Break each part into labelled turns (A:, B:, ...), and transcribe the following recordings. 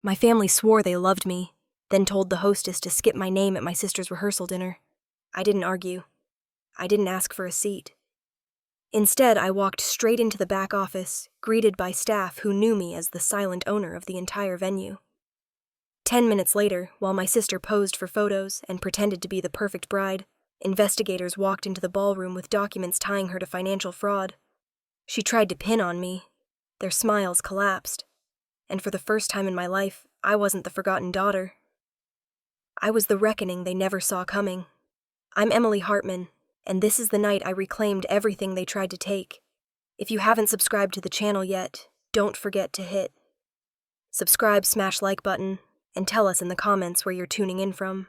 A: My family swore they loved me, then told the hostess to skip my name at my sister's rehearsal dinner. I didn't argue. I didn't ask for a seat. Instead, I walked straight into the back office, greeted by staff who knew me as the silent owner of the entire venue. 10 minutes later, while my sister posed for photos and pretended to be the perfect bride, investigators walked into the ballroom with documents tying her to financial fraud. She tried to pin on me. Their smiles collapsed. And for the first time in my life, I wasn't the forgotten daughter. I was the reckoning they never saw coming. I'm Emily Hartman, and this is the night I reclaimed everything they tried to take. If you haven't subscribed to the channel yet, don't forget to hit subscribe, smash like button, and tell us in the comments where you're tuning in from.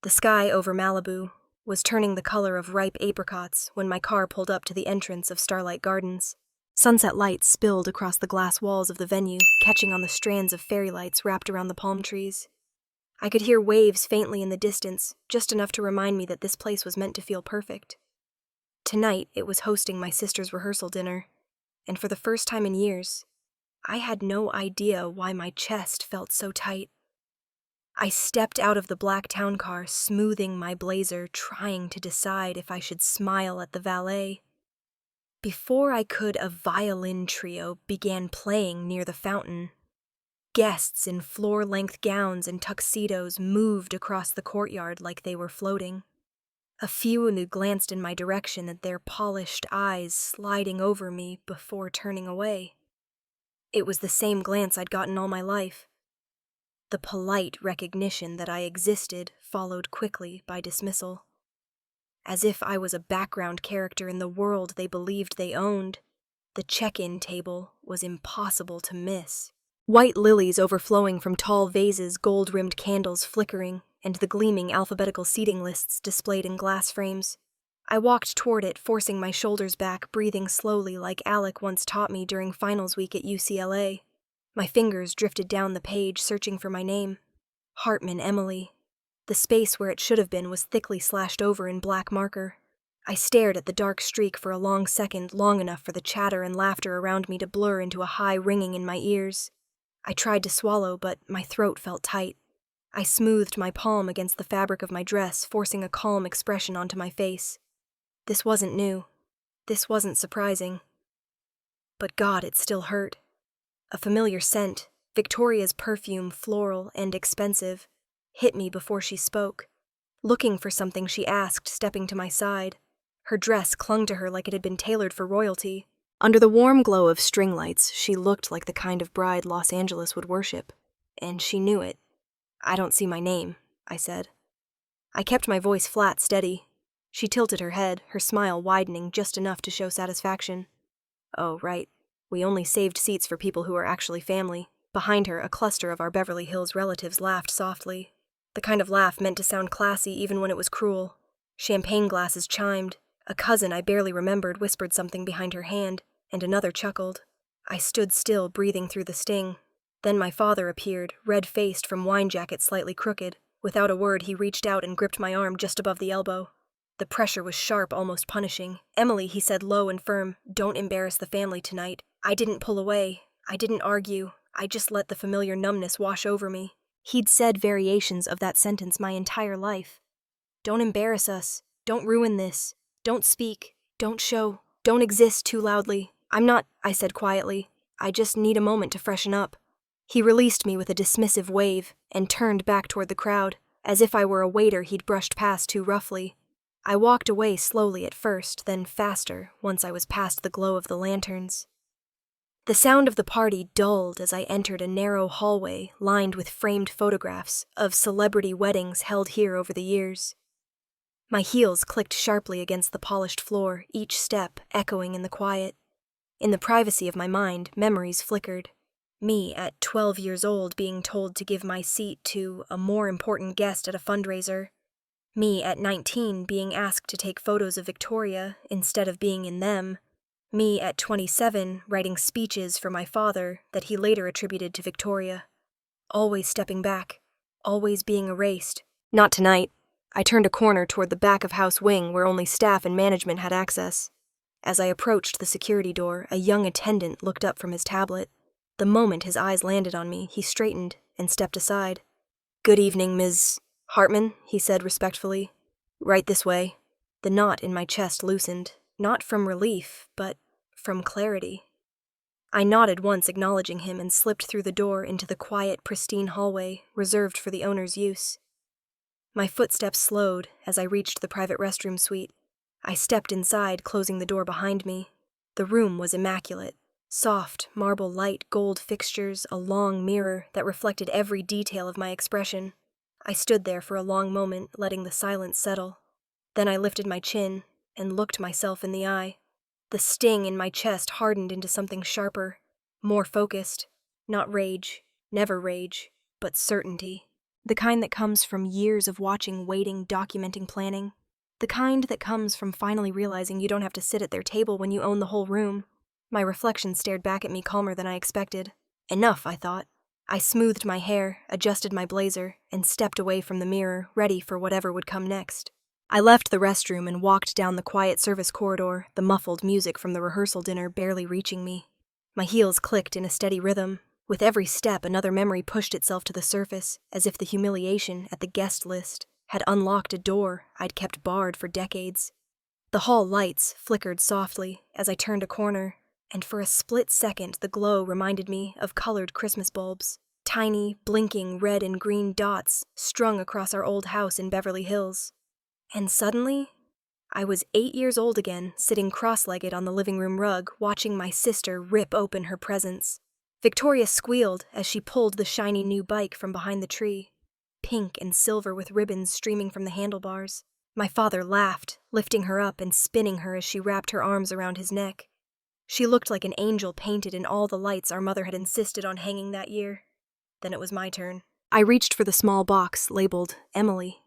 A: The sky over Malibu was turning the color of ripe apricots when my car pulled up to the entrance of Starlight Gardens. Sunset lights spilled across the glass walls of the venue, catching on the strands of fairy lights wrapped around the palm trees. I could hear waves faintly in the distance, just enough to remind me that this place was meant to feel perfect. Tonight, it was hosting my sister's rehearsal dinner, and for the first time in years, I had no idea why my chest felt so tight. I stepped out of the black town car, smoothing my blazer, trying to decide if I should smile at the valet. Before I could, a violin trio began playing near the fountain. Guests in floor-length gowns and tuxedos moved across the courtyard like they were floating. A few glanced in my direction, their polished eyes sliding over me before turning away. It was the same glance I'd gotten all my life. The polite recognition that I existed followed quickly by dismissal. As if I was a background character in the world they believed they owned, the check-in table was impossible to miss. White lilies overflowing from tall vases, gold-rimmed candles flickering, and the gleaming alphabetical seating lists displayed in glass frames. I walked toward it, forcing my shoulders back, breathing slowly like Alec once taught me during finals week at UCLA. My fingers drifted down the page, searching for my name. Hartman Emily. The space where it should have been was thickly slashed over in black marker. I stared at the dark streak for a long second, long enough for the chatter and laughter around me to blur into a high ringing in my ears. I tried to swallow, but my throat felt tight. I smoothed my palm against the fabric of my dress, forcing a calm expression onto my face. This wasn't new. This wasn't surprising. But God, it still hurt. A familiar scent, Victoria's perfume, floral and expensive, hit me before she spoke. Looking for something, she asked, stepping to my side. Her dress clung to her like it had been tailored for royalty. Under the warm glow of string lights, she looked like the kind of bride Los Angeles would worship. And she knew it. "I don't see my name," I said. I kept my voice flat, steady. She tilted her head, her smile widening just enough to show satisfaction. "Oh, right. We only saved seats for people who are actually family." Behind her, a cluster of our Beverly Hills relatives laughed softly. The kind of laugh meant to sound classy even when it was cruel. Champagne glasses chimed. A cousin I barely remembered whispered something behind her hand, and another chuckled. I stood still, breathing through the sting. Then my father appeared, red-faced from wine jacket slightly crooked. Without a word, he reached out and gripped my arm just above the elbow. The pressure was sharp, almost punishing. "Emily," he said low and firm, "don't embarrass the family tonight." I didn't pull away. I didn't argue. I just let the familiar numbness wash over me. He'd said variations of that sentence my entire life. Don't embarrass us. Don't ruin this. Don't speak. Don't show. Don't exist too loudly. "I'm not," I said quietly. "I just need a moment to freshen up." He released me with a dismissive wave and turned back toward the crowd, as if I were a waiter he'd brushed past too roughly. I walked away slowly at first, then faster once I was past the glow of the lanterns. The sound of the party dulled as I entered a narrow hallway lined with framed photographs of celebrity weddings held here over the years. My heels clicked sharply against the polished floor, each step echoing in the quiet. In the privacy of my mind, memories flickered. Me at 12 years old being told to give my seat to a more important guest at a fundraiser. Me at 19 being asked to take photos of Victoria instead of being in them. Me at 27 writing speeches for my father that he later attributed to Victoria. Always stepping back, always being erased. Not tonight. I turned a corner toward the back-of-house wing where only staff and management had access. As I approached the security door, a young attendant looked up from his tablet. The moment his eyes landed on me, he straightened, and stepped aside. "Good evening, Ms. Hartman," he said respectfully. "Right this way." The knot in my chest loosened, not from relief, but from clarity. I nodded once, acknowledging him, and slipped through the door into the quiet, pristine hallway reserved for the owner's use. My footsteps slowed as I reached the private restroom suite. I stepped inside, closing the door behind me. The room was immaculate. Soft, marble light, gold fixtures, a long mirror that reflected every detail of my expression. I stood there for a long moment, letting the silence settle. Then I lifted my chin and looked myself in the eye. The sting in my chest hardened into something sharper, more focused. Not rage, never rage, but certainty. The kind that comes from years of watching, waiting, documenting, planning. The kind that comes from finally realizing you don't have to sit at their table when you own the whole room. My reflection stared back at me calmer than I expected. Enough, I thought. I smoothed my hair, adjusted my blazer, and stepped away from the mirror, ready for whatever would come next. I left the restroom and walked down the quiet service corridor, the muffled music from the rehearsal dinner barely reaching me. My heels clicked in a steady rhythm. With every step, another memory pushed itself to the surface, as if the humiliation at the guest list had unlocked a door I'd kept barred for decades. The hall lights flickered softly as I turned a corner, and for a split second the glow reminded me of colored Christmas bulbs, tiny, blinking red and green dots strung across our old house in Beverly Hills. And suddenly, I was 8 years old again, sitting cross-legged on the living room rug, watching my sister rip open her presents. Victoria squealed as she pulled the shiny new bike from behind the tree, pink and silver with ribbons streaming from the handlebars. My father laughed, lifting her up and spinning her as she wrapped her arms around his neck. She looked like an angel painted in all the lights our mother had insisted on hanging that year. Then it was my turn. I reached for the small box labeled Emily.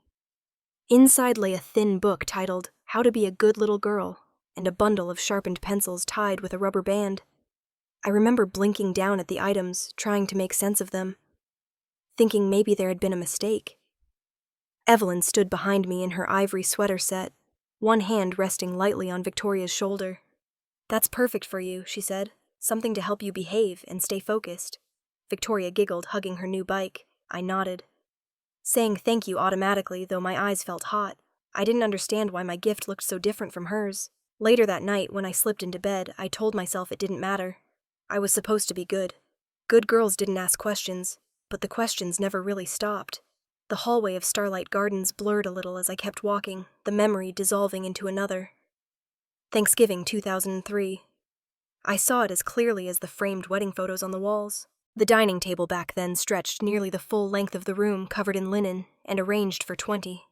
A: Inside lay a thin book titled How to Be a Good Little Girl, and a bundle of sharpened pencils tied with a rubber band. I remember blinking down at the items, trying to make sense of them, thinking maybe there had been a mistake. Evelyn stood behind me in her ivory sweater set, one hand resting lightly on Victoria's shoulder. "That's perfect for you," she said. "Something to help you behave and stay focused." Victoria giggled, hugging her new bike. I nodded, saying thank you automatically, though my eyes felt hot. I didn't understand why my gift looked so different from hers. Later that night, when I slipped into bed, I told myself it didn't matter. I was supposed to be good. Good girls didn't ask questions, but the questions never really stopped. The hallway of Starlight Gardens blurred a little as I kept walking, the memory dissolving into another. Thanksgiving 2003. I saw it as clearly as the framed wedding photos on the walls. The dining table back then stretched nearly the full length of the room, covered in linen, and arranged for 20.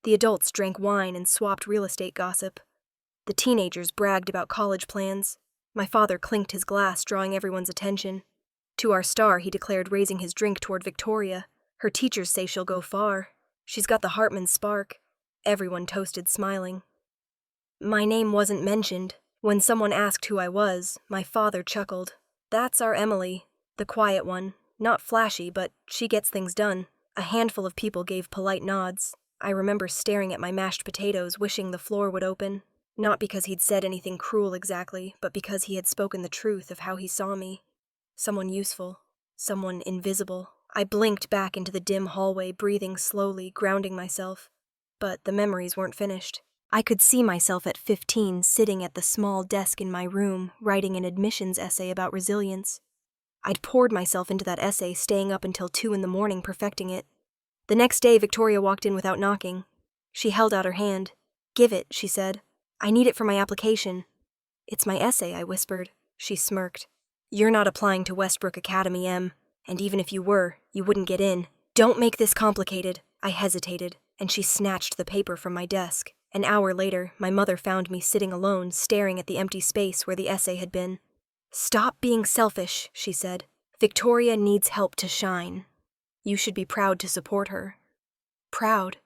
A: The adults drank wine and swapped real estate gossip. The teenagers bragged about college plans. My father clinked his glass, drawing everyone's attention. To our star, he declared, raising his drink toward Victoria. "Her teachers say she'll go far. She's got the Hartman spark." Everyone toasted, smiling. My name wasn't mentioned. When someone asked who I was, my father chuckled. "That's our Emily, the quiet one. Not flashy, but she gets things done." A handful of people gave polite nods. I remember staring at my mashed potatoes, wishing the floor would open. Not because he'd said anything cruel exactly, but because he had spoken the truth of how he saw me. Someone useful. Someone invisible. I blinked back into the dim hallway, breathing slowly, grounding myself. But the memories weren't finished. I could see myself at 15 sitting at the small desk in my room, writing an admissions essay about resilience. I'd poured myself into that essay, staying up until 2 a.m, perfecting it. The next day, Victoria walked in without knocking. She held out her hand. "Give it," she said. "I need it for my application." "It's my essay," I whispered. She smirked. "You're not applying to Westbrook Academy, Em. And even if you were, you wouldn't get in." "Don't make this complicated." I hesitated, and she snatched the paper from my desk. An hour later, my mother found me sitting alone, staring at the empty space where the essay had been. "Stop being selfish," she said. "Victoria needs help to shine. You should be proud to support her." Proud.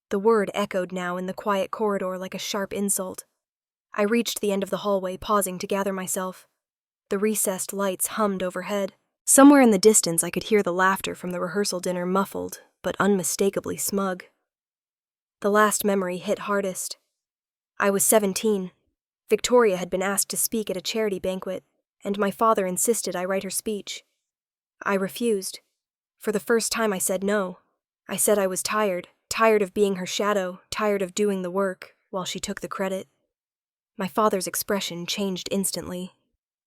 A: The word echoed now in the quiet corridor like a sharp insult. I reached the end of the hallway, pausing to gather myself. The recessed lights hummed overhead. Somewhere in the distance I could hear the laughter from the rehearsal dinner, muffled, but unmistakably smug. The last memory hit hardest. I was 17. Victoria had been asked to speak at a charity banquet, and my father insisted I write her speech. I refused. For the first time, I said no. I said I was tired of being her shadow, tired of doing the work, while she took the credit. My father's expression changed instantly.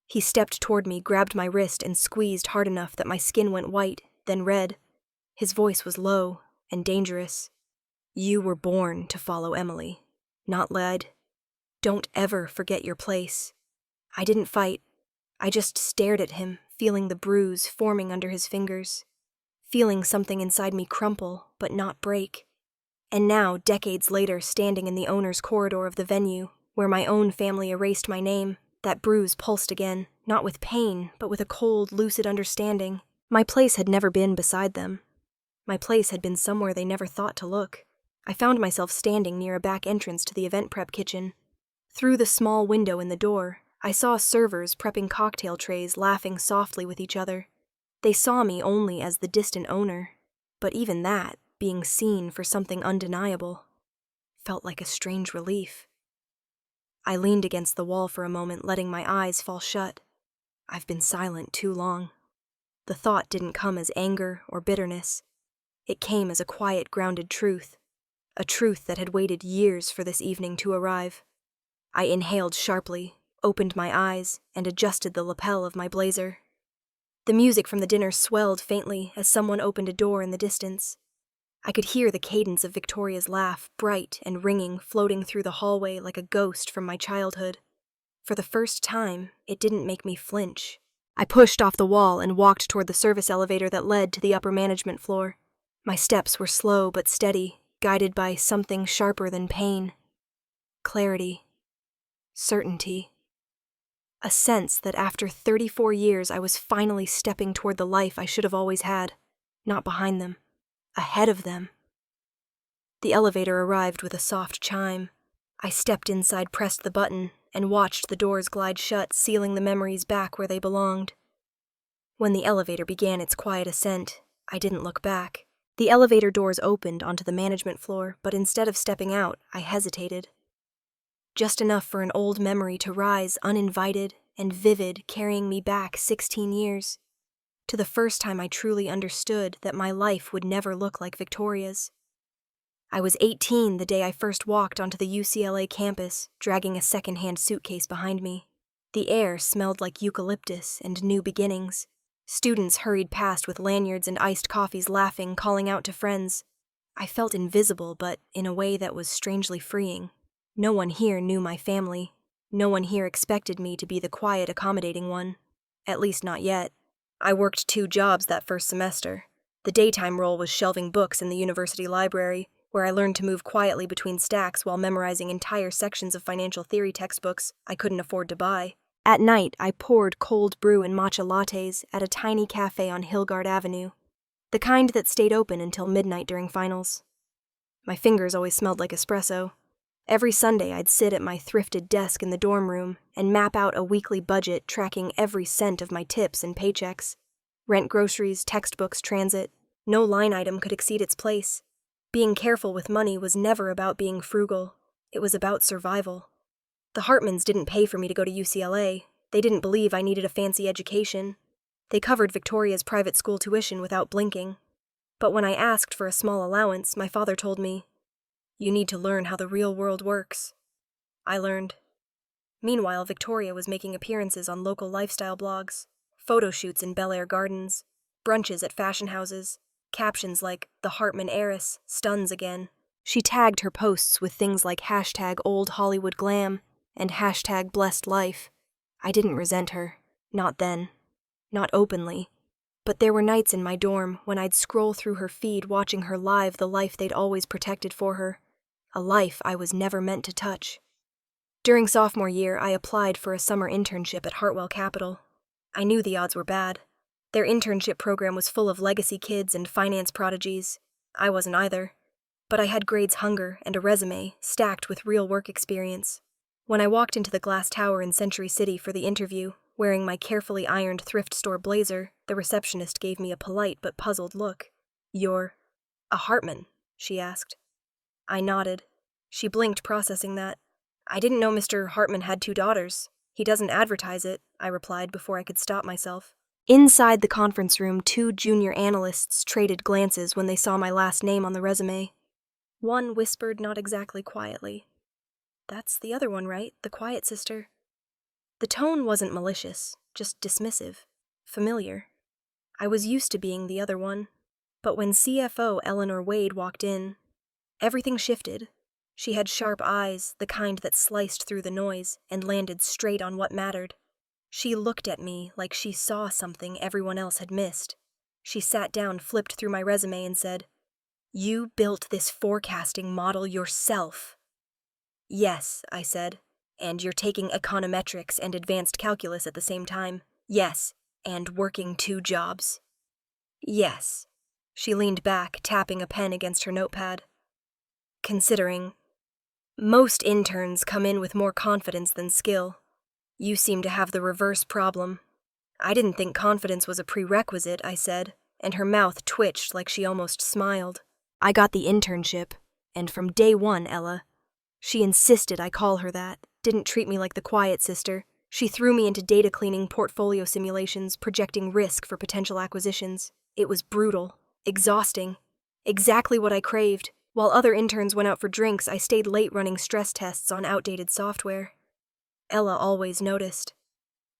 A: He stepped toward me, grabbed my wrist, and squeezed hard enough that my skin went white, then red. His voice was low and dangerous. You were born to follow Emily, not led. Don't ever forget your place. I didn't fight. I just stared at him, feeling the bruise forming under his fingers, feeling something inside me crumple but not break. And now, decades later, standing in the owner's corridor of the venue, where my own family erased my name, that bruise pulsed again, not with pain, but with a cold, lucid understanding. My place had never been beside them. My place had been somewhere they never thought to look. I found myself standing near a back entrance to the event prep kitchen. Through the small window in the door, I saw servers prepping cocktail trays, laughing softly with each other. They saw me only as the distant owner, but even that, being seen for something undeniable, felt like a strange relief. I leaned against the wall for a moment, letting my eyes fall shut. I've been silent too long. The thought didn't come as anger or bitterness. It came as a quiet, grounded truth, a truth that had waited years for this evening to arrive. I inhaled sharply, opened my eyes, and adjusted the lapel of my blazer. The music from the dinner swelled faintly as someone opened a door in the distance. I could hear the cadence of Victoria's laugh, bright and ringing, floating through the hallway like a ghost from my childhood. For the first time, it didn't make me flinch. I pushed off the wall and walked toward the service elevator that led to the upper management floor. My steps were slow but steady, guided by something sharper than pain. Clarity. Certainty. A sense that after 34 years I was finally stepping toward the life I should have always had, not behind them. Ahead of them. The elevator arrived with a soft chime. I stepped inside, pressed the button, and watched the doors glide shut, sealing the memories back where they belonged. When the elevator began its quiet ascent, I didn't look back. The elevator doors opened onto the management floor, but instead of stepping out, I hesitated. Just enough for an old memory to rise uninvited and vivid, carrying me back 16 years. To the first time I truly understood that my life would never look like Victoria's. I was 18 the day I first walked onto the UCLA campus, dragging a second-hand suitcase behind me. The air smelled like eucalyptus and new beginnings. Students hurried past with lanyards and iced coffees, laughing, calling out to friends. I felt invisible, but in a way that was strangely freeing. No one here knew my family. No one here expected me to be the quiet, accommodating one. At least not yet. I worked 2 jobs that first semester. The daytime role was shelving books in the university library, where I learned to move quietly between stacks while memorizing entire sections of financial theory textbooks I couldn't afford to buy. At night, I poured cold brew and matcha lattes at a tiny cafe on Hillgard Avenue, the kind that stayed open until midnight during finals. My fingers always smelled like espresso. Every Sunday, I'd sit at my thrifted desk in the dorm room and map out a weekly budget tracking every cent of my tips and paychecks. Rent, groceries, textbooks, transit. No line item could exceed its place. Being careful with money was never about being frugal. It was about survival. The Hartmans didn't pay for me to go to UCLA. They didn't believe I needed a fancy education. They covered Victoria's private school tuition without blinking. But when I asked for a small allowance, my father told me, "You need to learn how the real world works." I learned. Meanwhile, Victoria was making appearances on local lifestyle blogs, photo shoots in Bel Air Gardens, brunches at fashion houses, captions like, "The Hartman heiress, stuns again." She tagged her posts with things like #old Hollywood glam and #blessed life. I didn't resent her. Not then. Not openly. But there were nights in my dorm when I'd scroll through her feed watching her live the life they'd always protected for her. A life I was never meant to touch. During sophomore year, I applied for a summer internship at Hartwell Capital. I knew the odds were bad. Their internship program was full of legacy kids and finance prodigies. I wasn't either. But I had grades hunger and a resume stacked with real work experience. When I walked into the glass tower in Century City for the interview, wearing my carefully ironed thrift store blazer, the receptionist gave me a polite but puzzled look. "You're a Hartman?" she asked. I nodded. She blinked, processing that. "I didn't know Mr. Hartman had 2 daughters. He doesn't advertise it," I replied before I could stop myself. Inside the conference room, two junior analysts traded glances when they saw my last name on the resume. One whispered not exactly quietly, "That's the other one, right? The quiet sister." The tone wasn't malicious, just dismissive, familiar. I was used to being the other one. But when CFO Eleanor Wade walked in, everything shifted. She had sharp eyes, the kind that sliced through the noise and landed straight on what mattered. She looked at me like she saw something everyone else had missed. She sat down, flipped through my resume, and said, "You built this forecasting model yourself." "Yes," I said. "And you're taking econometrics and advanced calculus at the same time." "Yes. And working 2 jobs." "Yes." She leaned back, tapping a pen against her notepad. "Considering most interns come in with more confidence than skill. You seem to have the reverse problem." "I didn't think confidence was a prerequisite," I said, and her mouth twitched like she almost smiled. "I got the internship, and from day one, Ella." She insisted I call her that, didn't treat me like the quiet sister. She threw me into data cleaning portfolio simulations, projecting risk for potential acquisitions. It was brutal, exhausting, exactly what I craved. While other interns went out for drinks, I stayed late running stress tests on outdated software. Ella always noticed.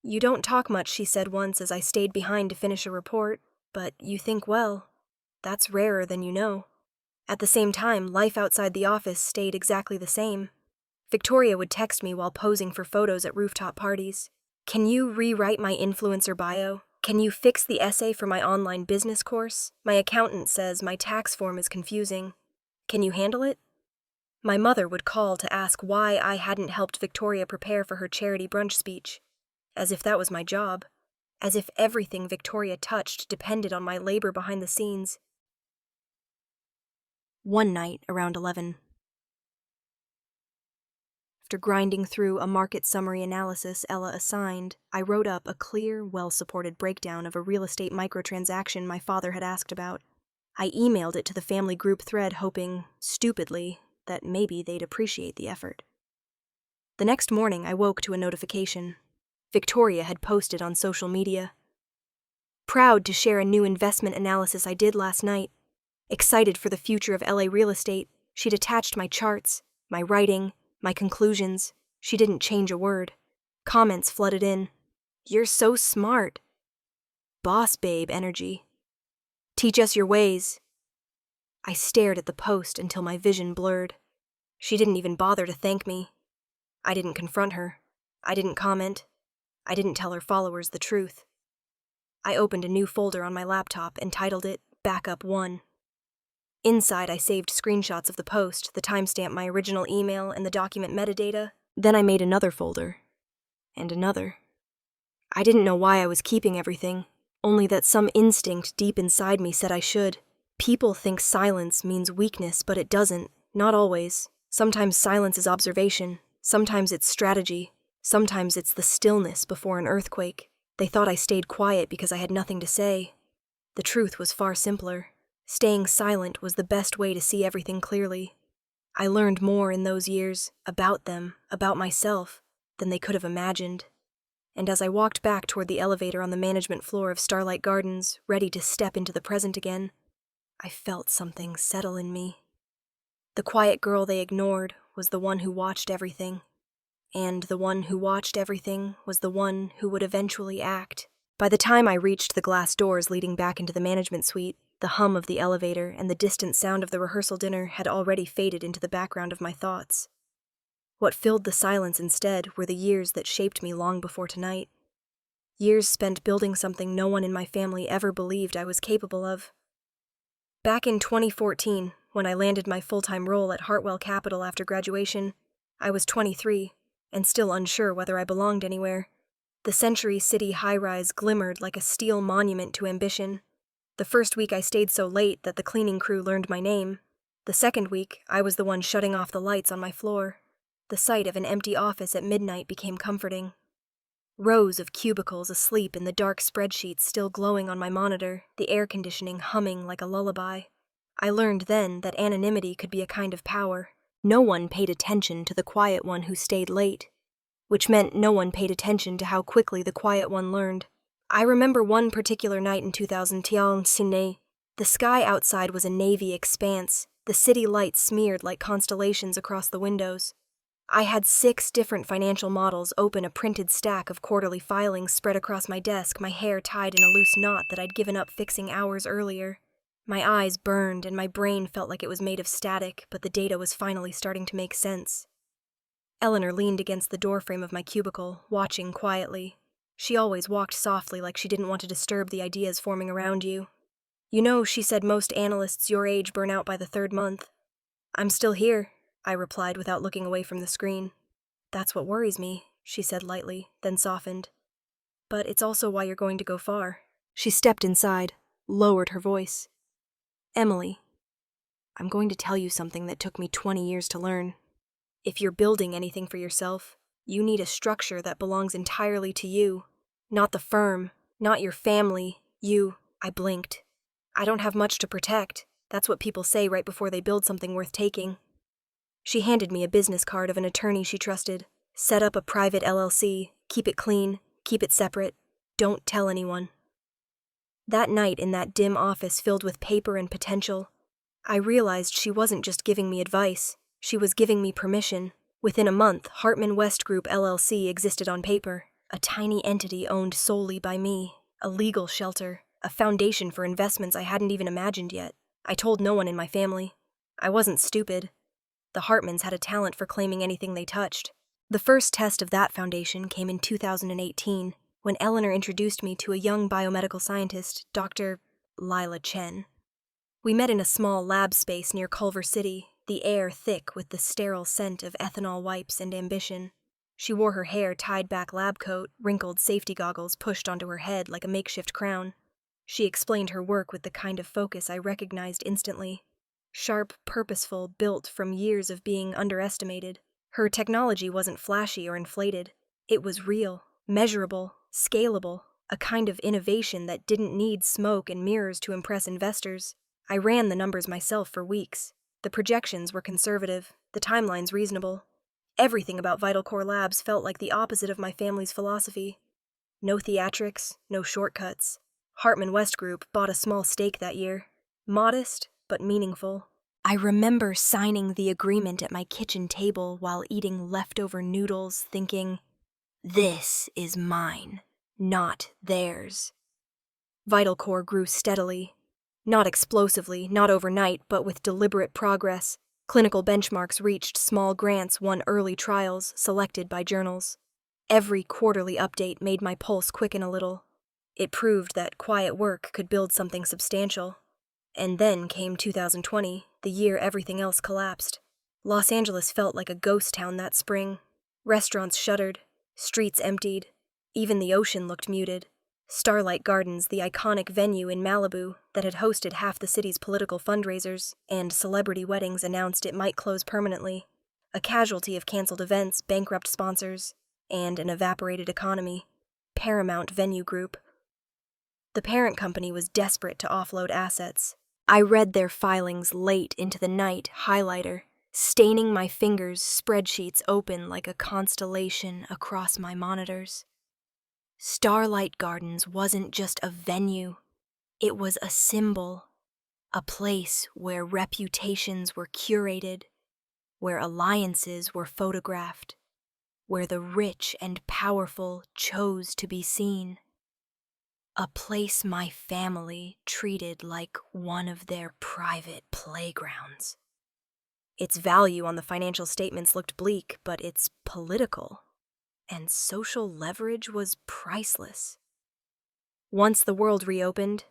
A: "You don't talk much," she said once as I stayed behind to finish a report, "but you think well. That's rarer than you know." At the same time, life outside the office stayed exactly the same. Victoria would text me while posing for photos at rooftop parties. "Can you rewrite my influencer bio? Can you fix the essay for my online business course? My accountant says my tax form is confusing. Can you handle it?" My mother would call to ask why I hadn't helped Victoria prepare for her charity brunch speech. As if that was my job. As if everything Victoria touched depended on my labor behind the scenes. One night, around 11. After grinding through a market summary analysis Ella assigned, I wrote up a clear, well-supported breakdown of a real estate microtransaction my father had asked about. I emailed it to the family group thread, hoping, stupidly, that maybe they'd appreciate the effort. The next morning, I woke to a notification. Victoria had posted on social media. "Proud to share a new investment analysis I did last night. Excited for the future of LA real estate, she'd attached my charts, my writing, my conclusions. She didn't change a word. Comments flooded in. "You're so smart." "Boss babe energy." "Teach us your ways." I stared at the post until my vision blurred. She didn't even bother to thank me. I didn't confront her. I didn't comment. I didn't tell her followers the truth. I opened a new folder on my laptop and titled it Backup 1. Inside, I saved screenshots of the post, the timestamp, my original email, and the document metadata. Then I made another folder. And another. I didn't know why I was keeping everything, only that some instinct deep inside me said I should. People think silence means weakness, but it doesn't. Not always. Sometimes silence is observation. Sometimes it's strategy. Sometimes it's the stillness before an earthquake. They thought I stayed quiet because I had nothing to say. The truth was far simpler. Staying silent was the best way to see everything clearly. I learned more in those years, about them, about myself, than they could have imagined. And as I walked back toward the elevator on the management floor of Starlight Gardens, ready to step into the present again, I felt something settle in me. The quiet girl they ignored was the one who watched everything. And the one who watched everything was the one who would eventually act. By the time I reached the glass doors leading back into the management suite, the hum of the elevator and the distant sound of the rehearsal dinner had already faded into the background of my thoughts. What filled the silence instead were the years that shaped me long before tonight. Years spent building something no one in my family ever believed I was capable of. Back in 2014, when I landed my full-time role at Hartwell Capital after graduation, I was 23, and still unsure whether I belonged anywhere. The Century City high-rise glimmered like a steel monument to ambition. The first week I stayed so late that the cleaning crew learned my name. The second week, I was the one shutting off the lights on my floor. The sight of an empty office at midnight became comforting. Rows of cubicles asleep in the dark spreadsheets still glowing on my monitor, the air conditioning humming like a lullaby. I learned then that anonymity could be a kind of power. No one paid attention to the quiet one who stayed late, which meant no one paid attention to how quickly the quiet one learned. I remember one particular night in 2000, Sydney. The sky outside was a navy expanse, the city lights smeared like constellations across the windows. I had 6 different financial models open a printed stack of quarterly filings spread across my desk, my hair tied in a loose knot that I'd given up fixing hours earlier. My eyes burned and my brain felt like it was made of static, but the data was finally starting to make sense. Eleanor leaned against the doorframe of my cubicle, watching quietly. She always walked softly, like she didn't want to disturb the ideas forming around you. You know, she said most analysts your age burn out by the 3rd month. I'm still here, I replied without looking away from the screen. That's what worries me, she said lightly, then softened. But it's also why you're going to go far. She stepped inside, lowered her voice. Emily, I'm going to tell you something that took me 20 years to learn. If you're building anything for yourself, you need a structure that belongs entirely to you. Not the firm, not your family, you. I blinked. I don't have much to protect. That's what people say right before they build something worth taking. She handed me a business card of an attorney she trusted. Set up a private LLC, keep it clean, keep it separate, don't tell anyone. That night in that dim office filled with paper and potential, I realized she wasn't just giving me advice, she was giving me permission. Within a month, Hartman West Group LLC existed on paper, a tiny entity owned solely by me, a legal shelter, a foundation for investments I hadn't even imagined yet. I told no one in my family. I wasn't stupid. The Hartmans had a talent for claiming anything they touched. The first test of that foundation came in 2018, when Eleanor introduced me to a young biomedical scientist, Dr. Lila Chen. We met in a small lab space near Culver City, the air thick with the sterile scent of ethanol wipes and ambition. She wore her hair tied back lab coat, wrinkled safety goggles pushed onto her head like a makeshift crown. She explained her work with the kind of focus I recognized instantly. Sharp, purposeful, built from years of being underestimated. Her technology wasn't flashy or inflated. It was real, measurable, scalable, a kind of innovation that didn't need smoke and mirrors to impress investors. I ran the numbers myself for weeks. The projections were conservative, the timelines reasonable. Everything about Vital Core Labs felt like the opposite of my family's philosophy. No theatrics, no shortcuts. Hartman West Group bought a small stake that year. Modest, but meaningful. I remember signing the agreement at my kitchen table while eating leftover noodles, thinking, this is mine, not theirs. Vital Core grew steadily. Not explosively, not overnight, but with deliberate progress. Clinical benchmarks reached, small grants won early trials, selected by journals. Every quarterly update made my pulse quicken a little. It proved that quiet work could build something substantial. And then came 2020, the year everything else collapsed. Los Angeles felt like a ghost town that spring. Restaurants shuttered, streets emptied, even the ocean looked muted. Starlight Gardens, the iconic venue in Malibu that had hosted half the city's political fundraisers and celebrity weddings, announced it might close permanently. A casualty of canceled events, bankrupt sponsors, and an evaporated economy. Paramount Venue Group. The parent company was desperate to offload assets. I read their filings late into the night, highlighter, staining my fingers, spreadsheets open like a constellation across my monitors. Starlight Gardens wasn't just a venue. It was a symbol, a place where reputations were curated, where alliances were photographed, where the rich and powerful chose to be seen. A place my family treated like one of their private playgrounds. Its value on the financial statements looked bleak, but its political and social leverage was priceless. Once the world reopened,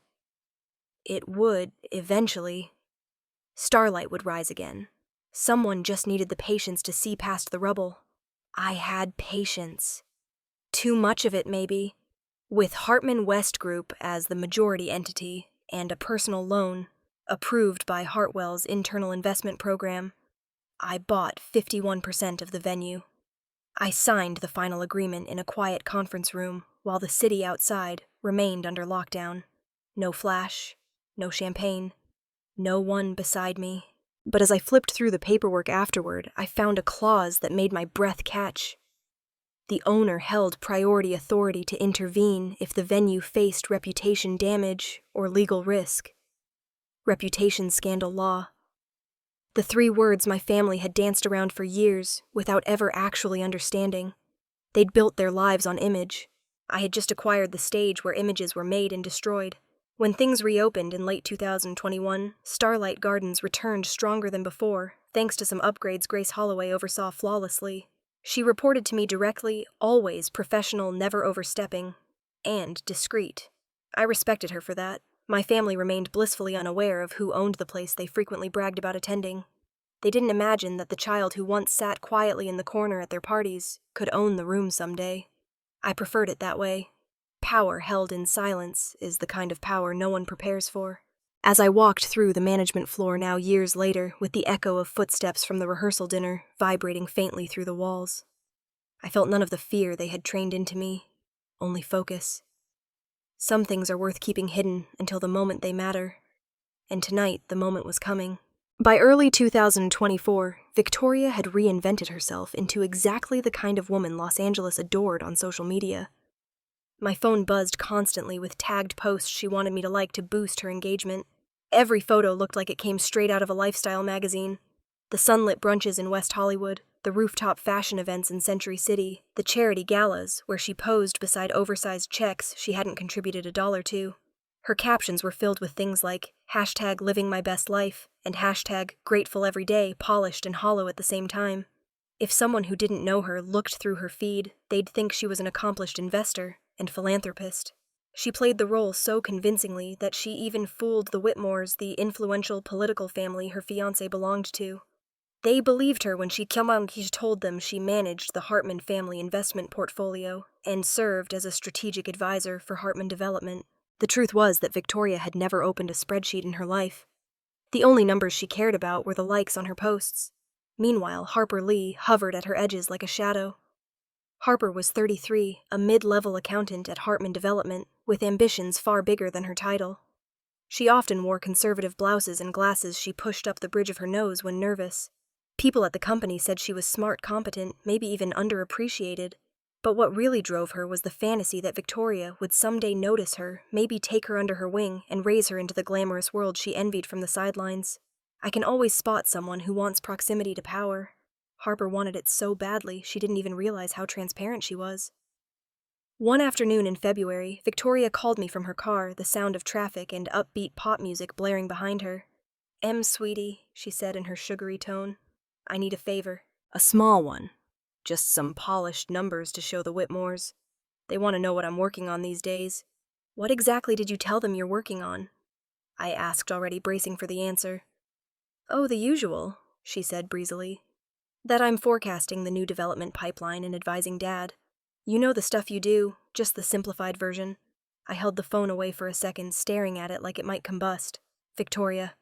A: it would, eventually, Starlight would rise again. Someone just needed the patience to see past the rubble. I had patience. Too much of it, maybe. With Hartman West Group as the majority entity and a personal loan, approved by Hartwell's internal investment program, I bought 51% of the venue. I signed the final agreement in a quiet conference room while the city outside remained under lockdown. No flash, no champagne, no one beside me. But as I flipped through the paperwork afterward, I found a clause that made my breath catch. The owner held priority authority to intervene if the venue faced reputation damage or legal risk. Reputation scandal law. The 3 words my family had danced around for years without ever actually understanding. They'd built their lives on image. I had just acquired the stage where images were made and destroyed. When things reopened in late 2021, Starlight Gardens returned stronger than before, thanks to some upgrades Grace Holloway oversaw flawlessly. She reported to me directly, always professional, never overstepping, and discreet. I respected her for that. My family remained blissfully unaware of who owned the place they frequently bragged about attending. They didn't imagine that the child who once sat quietly in the corner at their parties could own the room someday. I preferred it that way. Power held in silence is the kind of power no one prepares for. As I walked through the management floor now years later, with the echo of footsteps from the rehearsal dinner vibrating faintly through the walls, I felt none of the fear they had trained into me, only focus. Some things are worth keeping hidden until the moment they matter, and tonight the moment was coming. By early 2024, Victoria had reinvented herself into exactly the kind of woman Los Angeles adored on social media. My phone buzzed constantly with tagged posts she wanted me to like to boost her engagement. Every photo looked like it came straight out of a lifestyle magazine. The sunlit brunches in West Hollywood, the rooftop fashion events in Century City, the charity galas where she posed beside oversized checks she hadn't contributed $1 to. Her captions were filled with things like #LivingMyBestLife and #GratefulEveryDay, polished and hollow at the same time. If someone who didn't know her looked through her feed, they'd think she was an accomplished investor and philanthropist. She played the role so convincingly that she even fooled the Whitmores, the influential political family her fiancé belonged to. They believed her when she told them she managed the Hartman family investment portfolio and served as a strategic advisor for Hartman Development. The truth was that Victoria had never opened a spreadsheet in her life. The only numbers she cared about were the likes on her posts. Meanwhile, Harper Lee hovered at her edges like a shadow. Harper was 33, a mid-level accountant at Hartman Development, with ambitions far bigger than her title. She often wore conservative blouses and glasses she pushed up the bridge of her nose when nervous. People at the company said she was smart, competent, maybe even underappreciated. But what really drove her was the fantasy that Victoria would someday notice her, maybe take her under her wing, and raise her into the glamorous world she envied from the sidelines. I can always spot someone who wants proximity to power. Harper wanted it so badly, she didn't even realize how transparent she was. One afternoon in February, Victoria called me from her car, the sound of traffic and upbeat pop music blaring behind her. Sweetie," she said in her sugary tone. "I need a favor. A small one. Just some polished numbers to show the Whitmores. They want to know what I'm working on these days." "What exactly did you tell them you're working on?" I asked, already bracing for the answer. "Oh, the usual," she said breezily. "That I'm forecasting the new development pipeline and advising Dad. You know the stuff you do, just the simplified version." I held the phone away for a second, staring at it like it might combust. "Victoria,"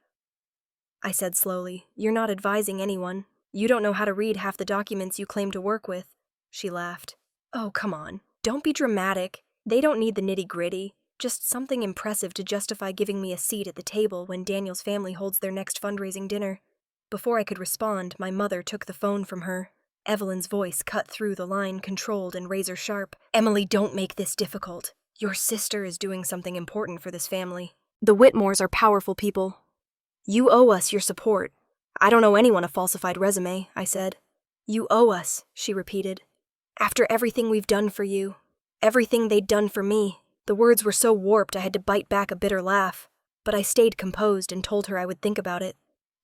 A: I said slowly, "you're not advising anyone. You don't know how to read half the documents you claim to work with." She laughed. "Oh, come on. Don't be dramatic. They don't need the nitty-gritty. Just something impressive to justify giving me a seat at the table when Daniel's family holds their next fundraising dinner." Before I could respond, my mother took the phone from her. Evelyn's voice cut through the line, controlled and razor-sharp. "Emily, don't make this difficult. Your sister is doing something important for this family. The Whitmores are powerful people. You owe us your support." "I don't owe anyone a falsified resume," I said. "You owe us," she repeated. "After everything we've done for you. Everything they'd done for me." The words were so warped I had to bite back a bitter laugh. But I stayed composed and told her I would think about it.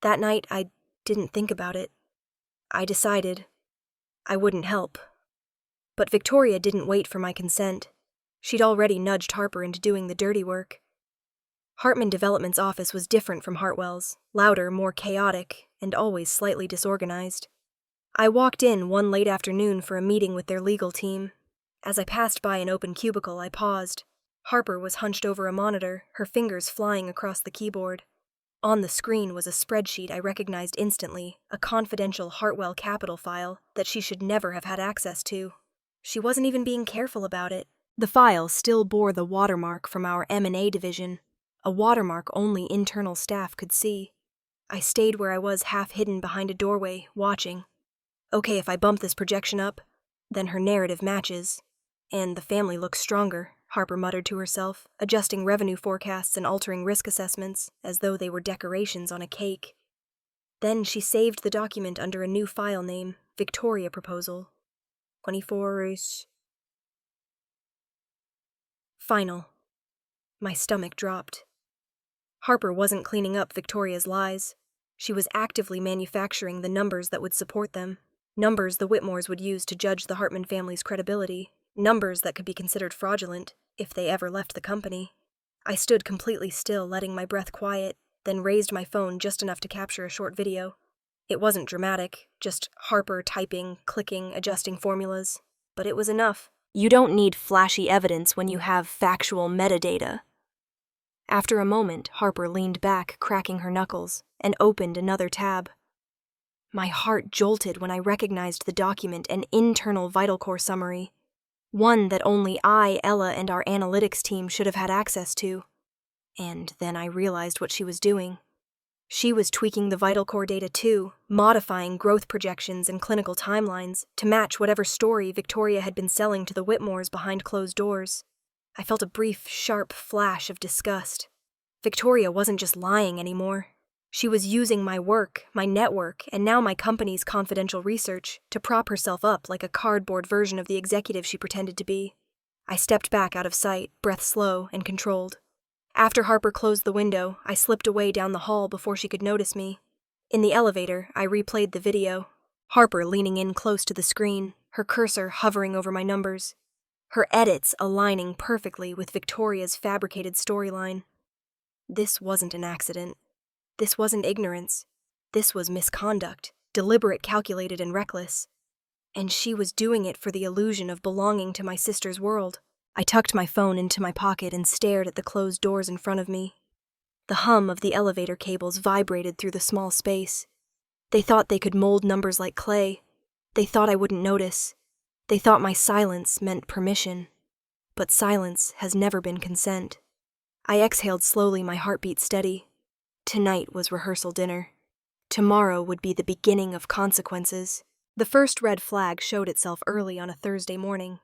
A: That night, I didn't think about it. I decided I wouldn't help. But Victoria didn't wait for my consent. She'd already nudged Harper into doing the dirty work. Hartman Development's office was different from Hartwell's, louder, more chaotic, and always slightly disorganized. I walked in one late afternoon for a meeting with their legal team. As I passed by an open cubicle, I paused. Harper was hunched over a monitor, her fingers flying across the keyboard. On the screen was a spreadsheet I recognized instantly, a confidential Hartwell Capital file that she should never have had access to. She wasn't even being careful about it. The file still bore the watermark from our M&A division, a watermark only internal staff could see. I stayed where I was, half hidden behind a doorway, watching. "Okay, if I bump this projection up?" Then her narrative matches. And the family looks stronger, Harper muttered to herself, adjusting revenue forecasts and altering risk assessments, as though they were decorations on a cake. Then she saved the document under a new file name, Victoria Proposal. 24 is... Final. My stomach dropped. Harper wasn't cleaning up Victoria's lies. She was actively manufacturing the numbers that would support them. Numbers the Whitmores would use to judge the Hartman family's credibility. Numbers that could be considered fraudulent, if they ever left the company. I stood completely still, letting my breath quiet, then raised my phone just enough to capture a short video. It wasn't dramatic, just Harper typing, clicking, adjusting formulas. But it was enough. You don't need flashy evidence when you have factual metadata. After a moment, Harper leaned back, cracking her knuckles, and opened another tab. My heart jolted when I recognized the document, an internal Vital Core summary. One that only I, Ella, and our analytics team should have had access to. And then I realized what she was doing. She was tweaking the Vital Core data too, modifying growth projections and clinical timelines to match whatever story Victoria had been selling to the Whitmores behind closed doors. I felt a brief, sharp flash of disgust. Victoria wasn't just lying anymore. She was using my work, my network, and now my company's confidential research to prop herself up like a cardboard version of the executive she pretended to be. I stepped back out of sight, breath slow and controlled. After Harper closed the window, I slipped away down the hall before she could notice me. In the elevator, I replayed the video. Harper leaning in close to the screen, her cursor hovering over my numbers. Her edits aligning perfectly with Victoria's fabricated storyline. This wasn't an accident. This wasn't ignorance. This was misconduct, deliberate, calculated, and reckless. And she was doing it for the illusion of belonging to my sister's world. I tucked my phone into my pocket and stared at the closed doors in front of me. The hum of the elevator cables vibrated through the small space. They thought they could mold numbers like clay. They thought I wouldn't notice. They thought my silence meant permission. But silence has never been consent. I exhaled slowly, my heartbeat steady. Tonight was rehearsal dinner. Tomorrow would be the beginning of consequences. The first red flag showed itself early on a Thursday morning.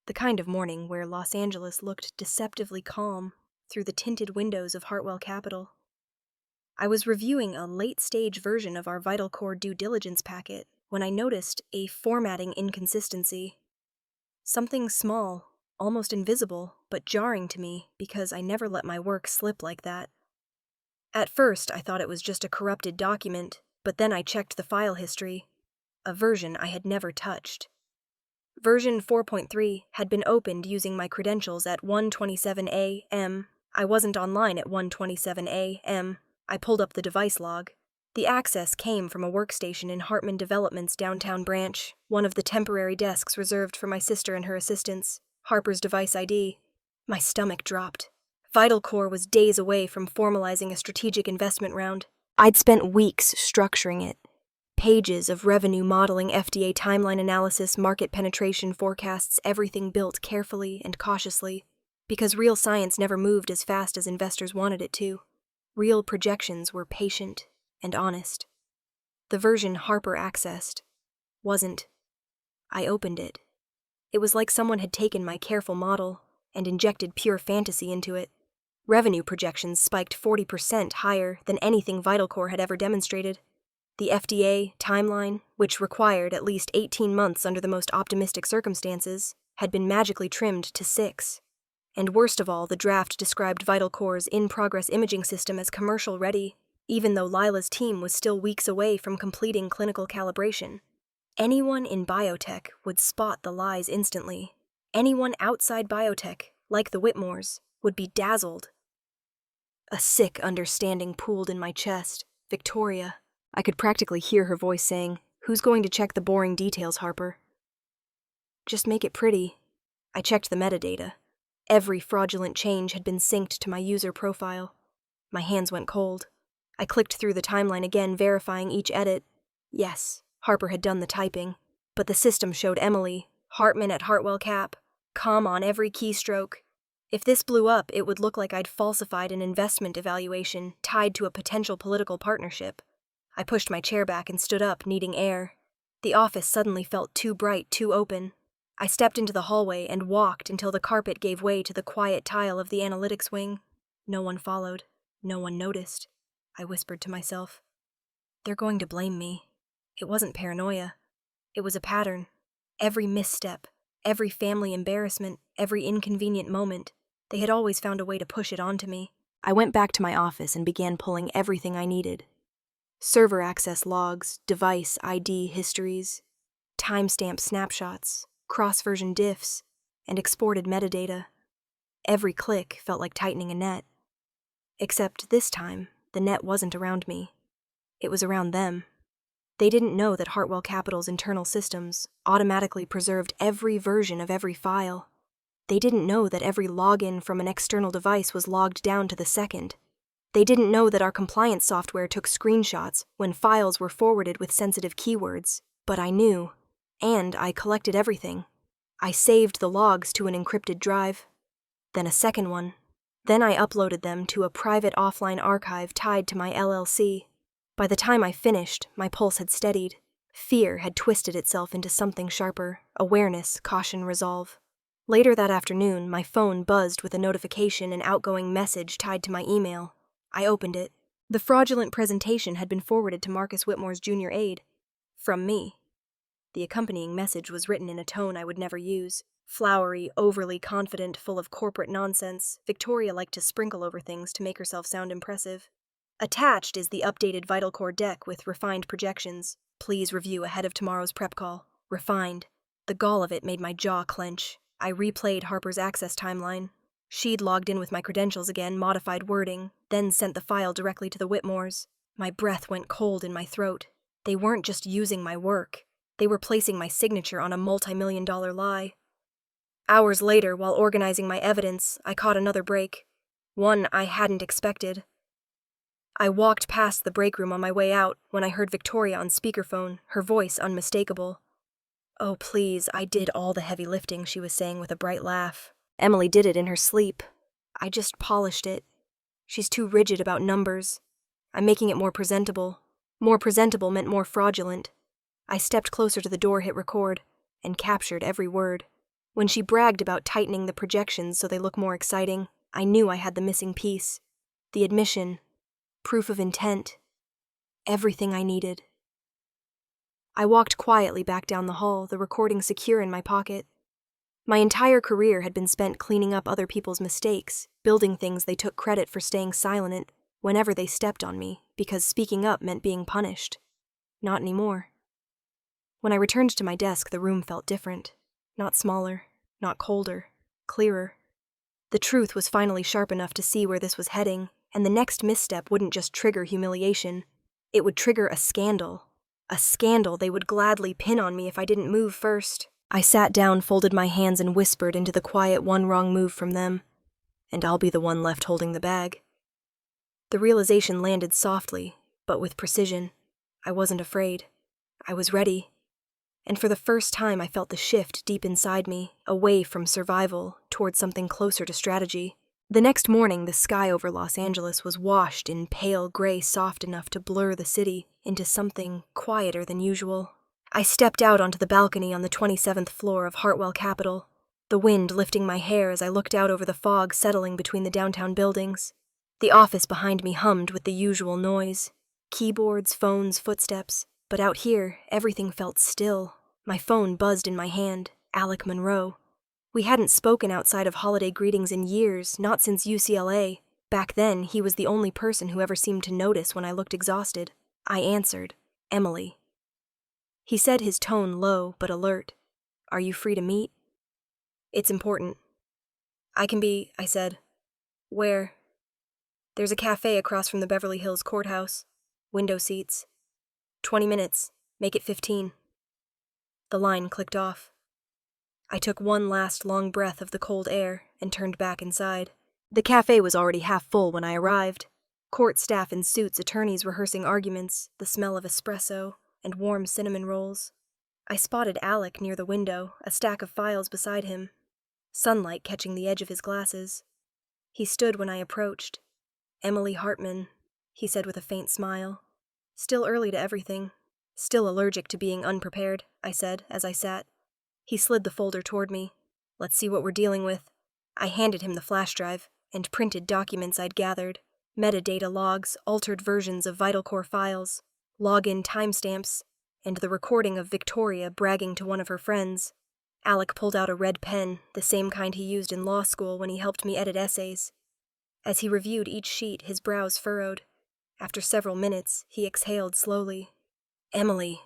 A: The kind of morning where Los Angeles looked deceptively calm through the tinted windows of Hartwell Capital. I was reviewing a late-stage version of our Vital Core due diligence packet when I noticed a formatting inconsistency. Something small, almost invisible, but jarring to me because I never let my work slip like that. At first, I thought it was just a corrupted document, but then I checked the file history, a version I had never touched. Version 4.3 had been opened using my credentials at 1:27 a.m. I wasn't online at 1:27 a.m. I pulled up the device log. The access came from a workstation in Hartman Development's downtown branch, one of the temporary desks reserved for my sister and her assistants. Harper's device ID. My stomach dropped. Vital Core was days away from formalizing a strategic investment round. I'd spent weeks structuring it. Pages of revenue modeling, FDA timeline analysis, market penetration forecasts, everything built carefully and cautiously, because real science never moved as fast as investors wanted it to. Real projections were patient and honest. The version Harper accessed wasn't. I opened it. It was like someone had taken my careful model and injected pure fantasy into it. Revenue projections spiked 40% higher than anything Vital Core had ever demonstrated. The FDA timeline, which required at least 18 months under the most optimistic circumstances, had been magically trimmed to 6. And worst of all, the draft described Vital Core's in-progress imaging system as commercial-ready, even though Lila's team was still weeks away from completing clinical calibration. Anyone in biotech would spot the lies instantly. Anyone outside biotech, like the Whitmores, would be dazzled. A sick understanding pooled in my chest. Victoria. I could practically hear her voice saying, "Who's going to check the boring details, Harper?" Just make it pretty. I checked the metadata. Every fraudulent change had been synced to my user profile. My hands went cold. I clicked through the timeline again, verifying each edit. Yes, Harper had done the typing, but the system showed Emily Hartman at Hartwell Cap, com on every keystroke. If this blew up, it would look like I'd falsified an investment evaluation tied to a potential political partnership. I pushed my chair back and stood up, needing air. The office suddenly felt too bright, too open. I stepped into the hallway and walked until the carpet gave way to the quiet tile of the analytics wing. No one followed. No one noticed. I whispered to myself. They're going to blame me. It wasn't paranoia. It was a pattern. Every misstep, every family embarrassment, every inconvenient moment, they had always found a way to push it onto me. I went back to my office and began pulling everything I needed. Server access logs, device ID histories, timestamp snapshots, cross-version diffs, and exported metadata. Every click felt like tightening a net. Except this time, the net wasn't around me. It was around them. They didn't know that Hartwell Capital's internal systems automatically preserved every version of every file. They didn't know that every login from an external device was logged down to the second. They didn't know that our compliance software took screenshots when files were forwarded with sensitive keywords. But I knew, and I collected everything. I saved the logs to an encrypted drive, then a second one. Then I uploaded them to a private offline archive tied to my LLC. By the time I finished, my pulse had steadied. Fear had twisted itself into something sharper: awareness, caution, resolve. Later that afternoon, my phone buzzed with a notification and outgoing message tied to my email. I opened it. The fraudulent presentation had been forwarded to Marcus Whitmore's junior aide. From me. The accompanying message was written in a tone I would never use. Flowery, overly confident, full of corporate nonsense, Victoria liked to sprinkle over things to make herself sound impressive. Attached is the updated Vital Core deck with refined projections. Please review ahead of tomorrow's prep call. Refined. The gall of it made my jaw clench. I replayed Harper's access timeline. She'd logged in with my credentials again, modified wording, then sent the file directly to the Whitmores. My breath went cold in my throat. They weren't just using my work. They were placing my signature on a multi-million-dollar lie. Hours later, while organizing my evidence, I caught another break. One I hadn't expected. I walked past the break room on my way out when I heard Victoria on speakerphone, her voice unmistakable. "Oh, please, I did all the heavy lifting," she was saying with a bright laugh. "Emily did it in her sleep. I just polished it. She's too rigid about numbers. I'm making it more presentable. More presentable meant more fraudulent." I stepped closer to the door, hit record, and captured every word. When she bragged about tightening the projections so they look more exciting, I knew I had the missing piece. The admission, proof of intent, everything I needed. I walked quietly back down the hall, the recording secure in my pocket. My entire career had been spent cleaning up other people's mistakes, building things they took credit for staying silent whenever they stepped on me, because speaking up meant being punished. Not anymore. When I returned to my desk, the room felt different. Not smaller, not colder, clearer. The truth was finally sharp enough to see where this was heading, and the next misstep wouldn't just trigger humiliation. It would trigger a scandal. A scandal they would gladly pin on me if I didn't move first. I sat down, folded my hands, and whispered into the quiet one wrong move from them. And I'll be the one left holding the bag. The realization landed softly, but with precision. I wasn't afraid. I was ready. And for the first time I felt the shift deep inside me, away from survival, towards something closer to strategy. The next morning, the sky over Los Angeles was washed in pale gray soft enough to blur the city into something quieter than usual. I stepped out onto the balcony on the 27th floor of Hartwell Capital, the wind lifting my hair as I looked out over the fog settling between the downtown buildings. The office behind me hummed with the usual noise. Keyboards, phones, footsteps. But out here, everything felt still. My phone buzzed in my hand. Alec Monroe. We hadn't spoken outside of holiday greetings in years, not since UCLA. Back then, he was the only person who ever seemed to notice when I looked exhausted. I answered, "Emily." He said, his tone low but alert. "Are you free to meet?" "It's important." "I can be," I said. "Where?" "There's a cafe across from the Beverly Hills courthouse. Window seats. 20 minutes. Make it 15. The line clicked off. I took one last long breath of the cold air and turned back inside. The cafe was already half full when I arrived. Court staff in suits, attorneys rehearsing arguments, the smell of espresso, and warm cinnamon rolls. I spotted Alec near the window, a stack of files beside him, sunlight catching the edge of his glasses. He stood when I approached. "Emily Hartman," he said with a faint smile. "Still early to everything. Still allergic to being unprepared, I said as I sat. He slid the folder toward me. Let's see what we're dealing with. I handed him the flash drive and printed documents I'd gathered, metadata logs, altered versions of Vital Core files, login timestamps, and the recording of Victoria bragging to one of her friends. Alec pulled out a red pen, the same kind he used in law school when he helped me edit essays. As he reviewed each sheet, his brows furrowed. After several minutes, he exhaled slowly. Emily,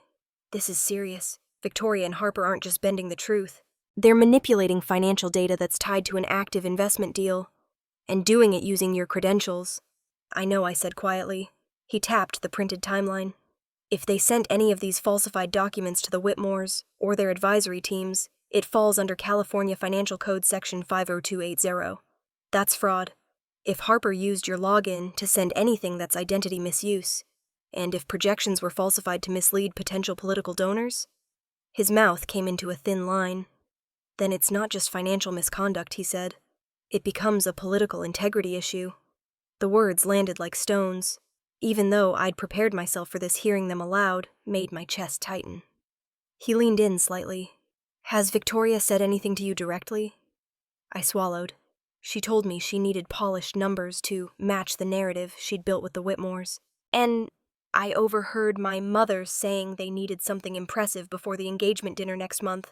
A: this is serious. Victoria and Harper aren't just bending the truth. They're manipulating financial data that's tied to an active investment deal, and doing it using your credentials. I know, I said quietly. He tapped the printed timeline. If they sent any of these falsified documents to the Whitmores or their advisory teams, it falls under California Financial Code Section 50280. That's fraud. If Harper used your login to send anything, that's identity misuse. And if projections were falsified to mislead potential political donors? His mouth came into a thin line. Then it's not just financial misconduct, he said. It becomes a political integrity issue. The words landed like stones. Even though I'd prepared myself for this, hearing them aloud made my chest tighten. He leaned in slightly. Has Victoria said anything to you directly? I swallowed. She told me she needed polished numbers to match the narrative she'd built with the Whitmores. And I overheard my mother saying they needed something impressive before the engagement dinner next month.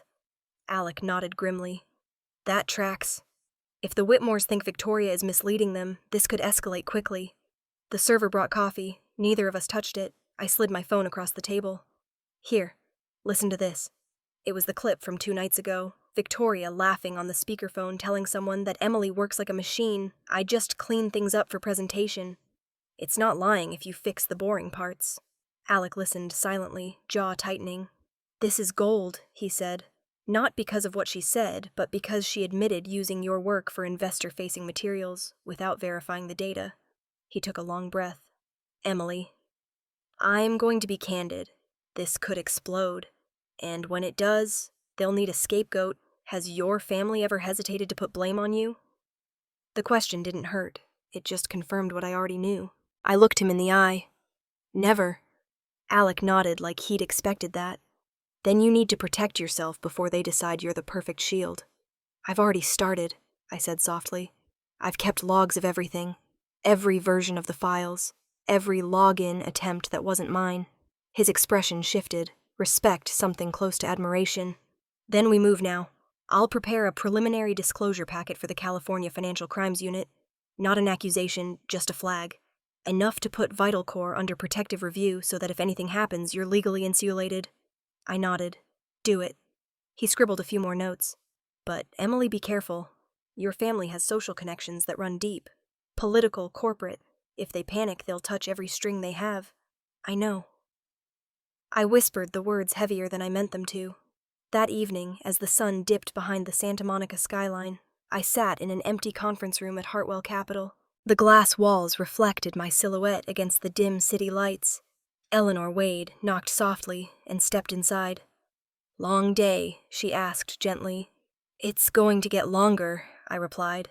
A: Alec nodded grimly. That tracks. If the Whitmores think Victoria is misleading them, this could escalate quickly. The server brought coffee. Neither of us touched it. I slid my phone across the table. Here, listen to this. It was the clip from 2 nights ago. Victoria laughing on the speakerphone, telling someone that Emily works like a machine. I just clean things up for presentation. It's not lying if you fix the boring parts. Alec listened silently, jaw tightening. This is gold, he said. Not because of what she said, but because she admitted using your work for investor-facing materials without verifying the data. He took a long breath. Emily, I'm going to be candid. This could explode. And when it does, they'll need a scapegoat. Has your family ever hesitated to put blame on you? The question didn't hurt. It just confirmed what I already knew. I looked him in the eye. Never. Alec nodded like he'd expected that. Then you need to protect yourself before they decide you're the perfect shield. I've already started, I said softly. I've kept logs of everything. Every version of the files. Every login attempt that wasn't mine. His expression shifted. Respect, something close to admiration. Then we move now. I'll prepare a preliminary disclosure packet for the California Financial Crimes Unit. Not an accusation, just a flag. Enough to put Vital Core under protective review so that if anything happens, you're legally insulated. I nodded. Do it. He scribbled a few more notes. But, Emily, be careful. Your family has social connections that run deep. Political, corporate. If they panic, they'll touch every string they have. I know. I whispered the words heavier than I meant them to. That evening, as the sun dipped behind the Santa Monica skyline, I sat in an empty conference room at Hartwell Capitol. The glass walls reflected my silhouette against the dim city lights. Eleanor Wade knocked softly and stepped inside. Long day, she asked gently. It's going to get longer, I replied.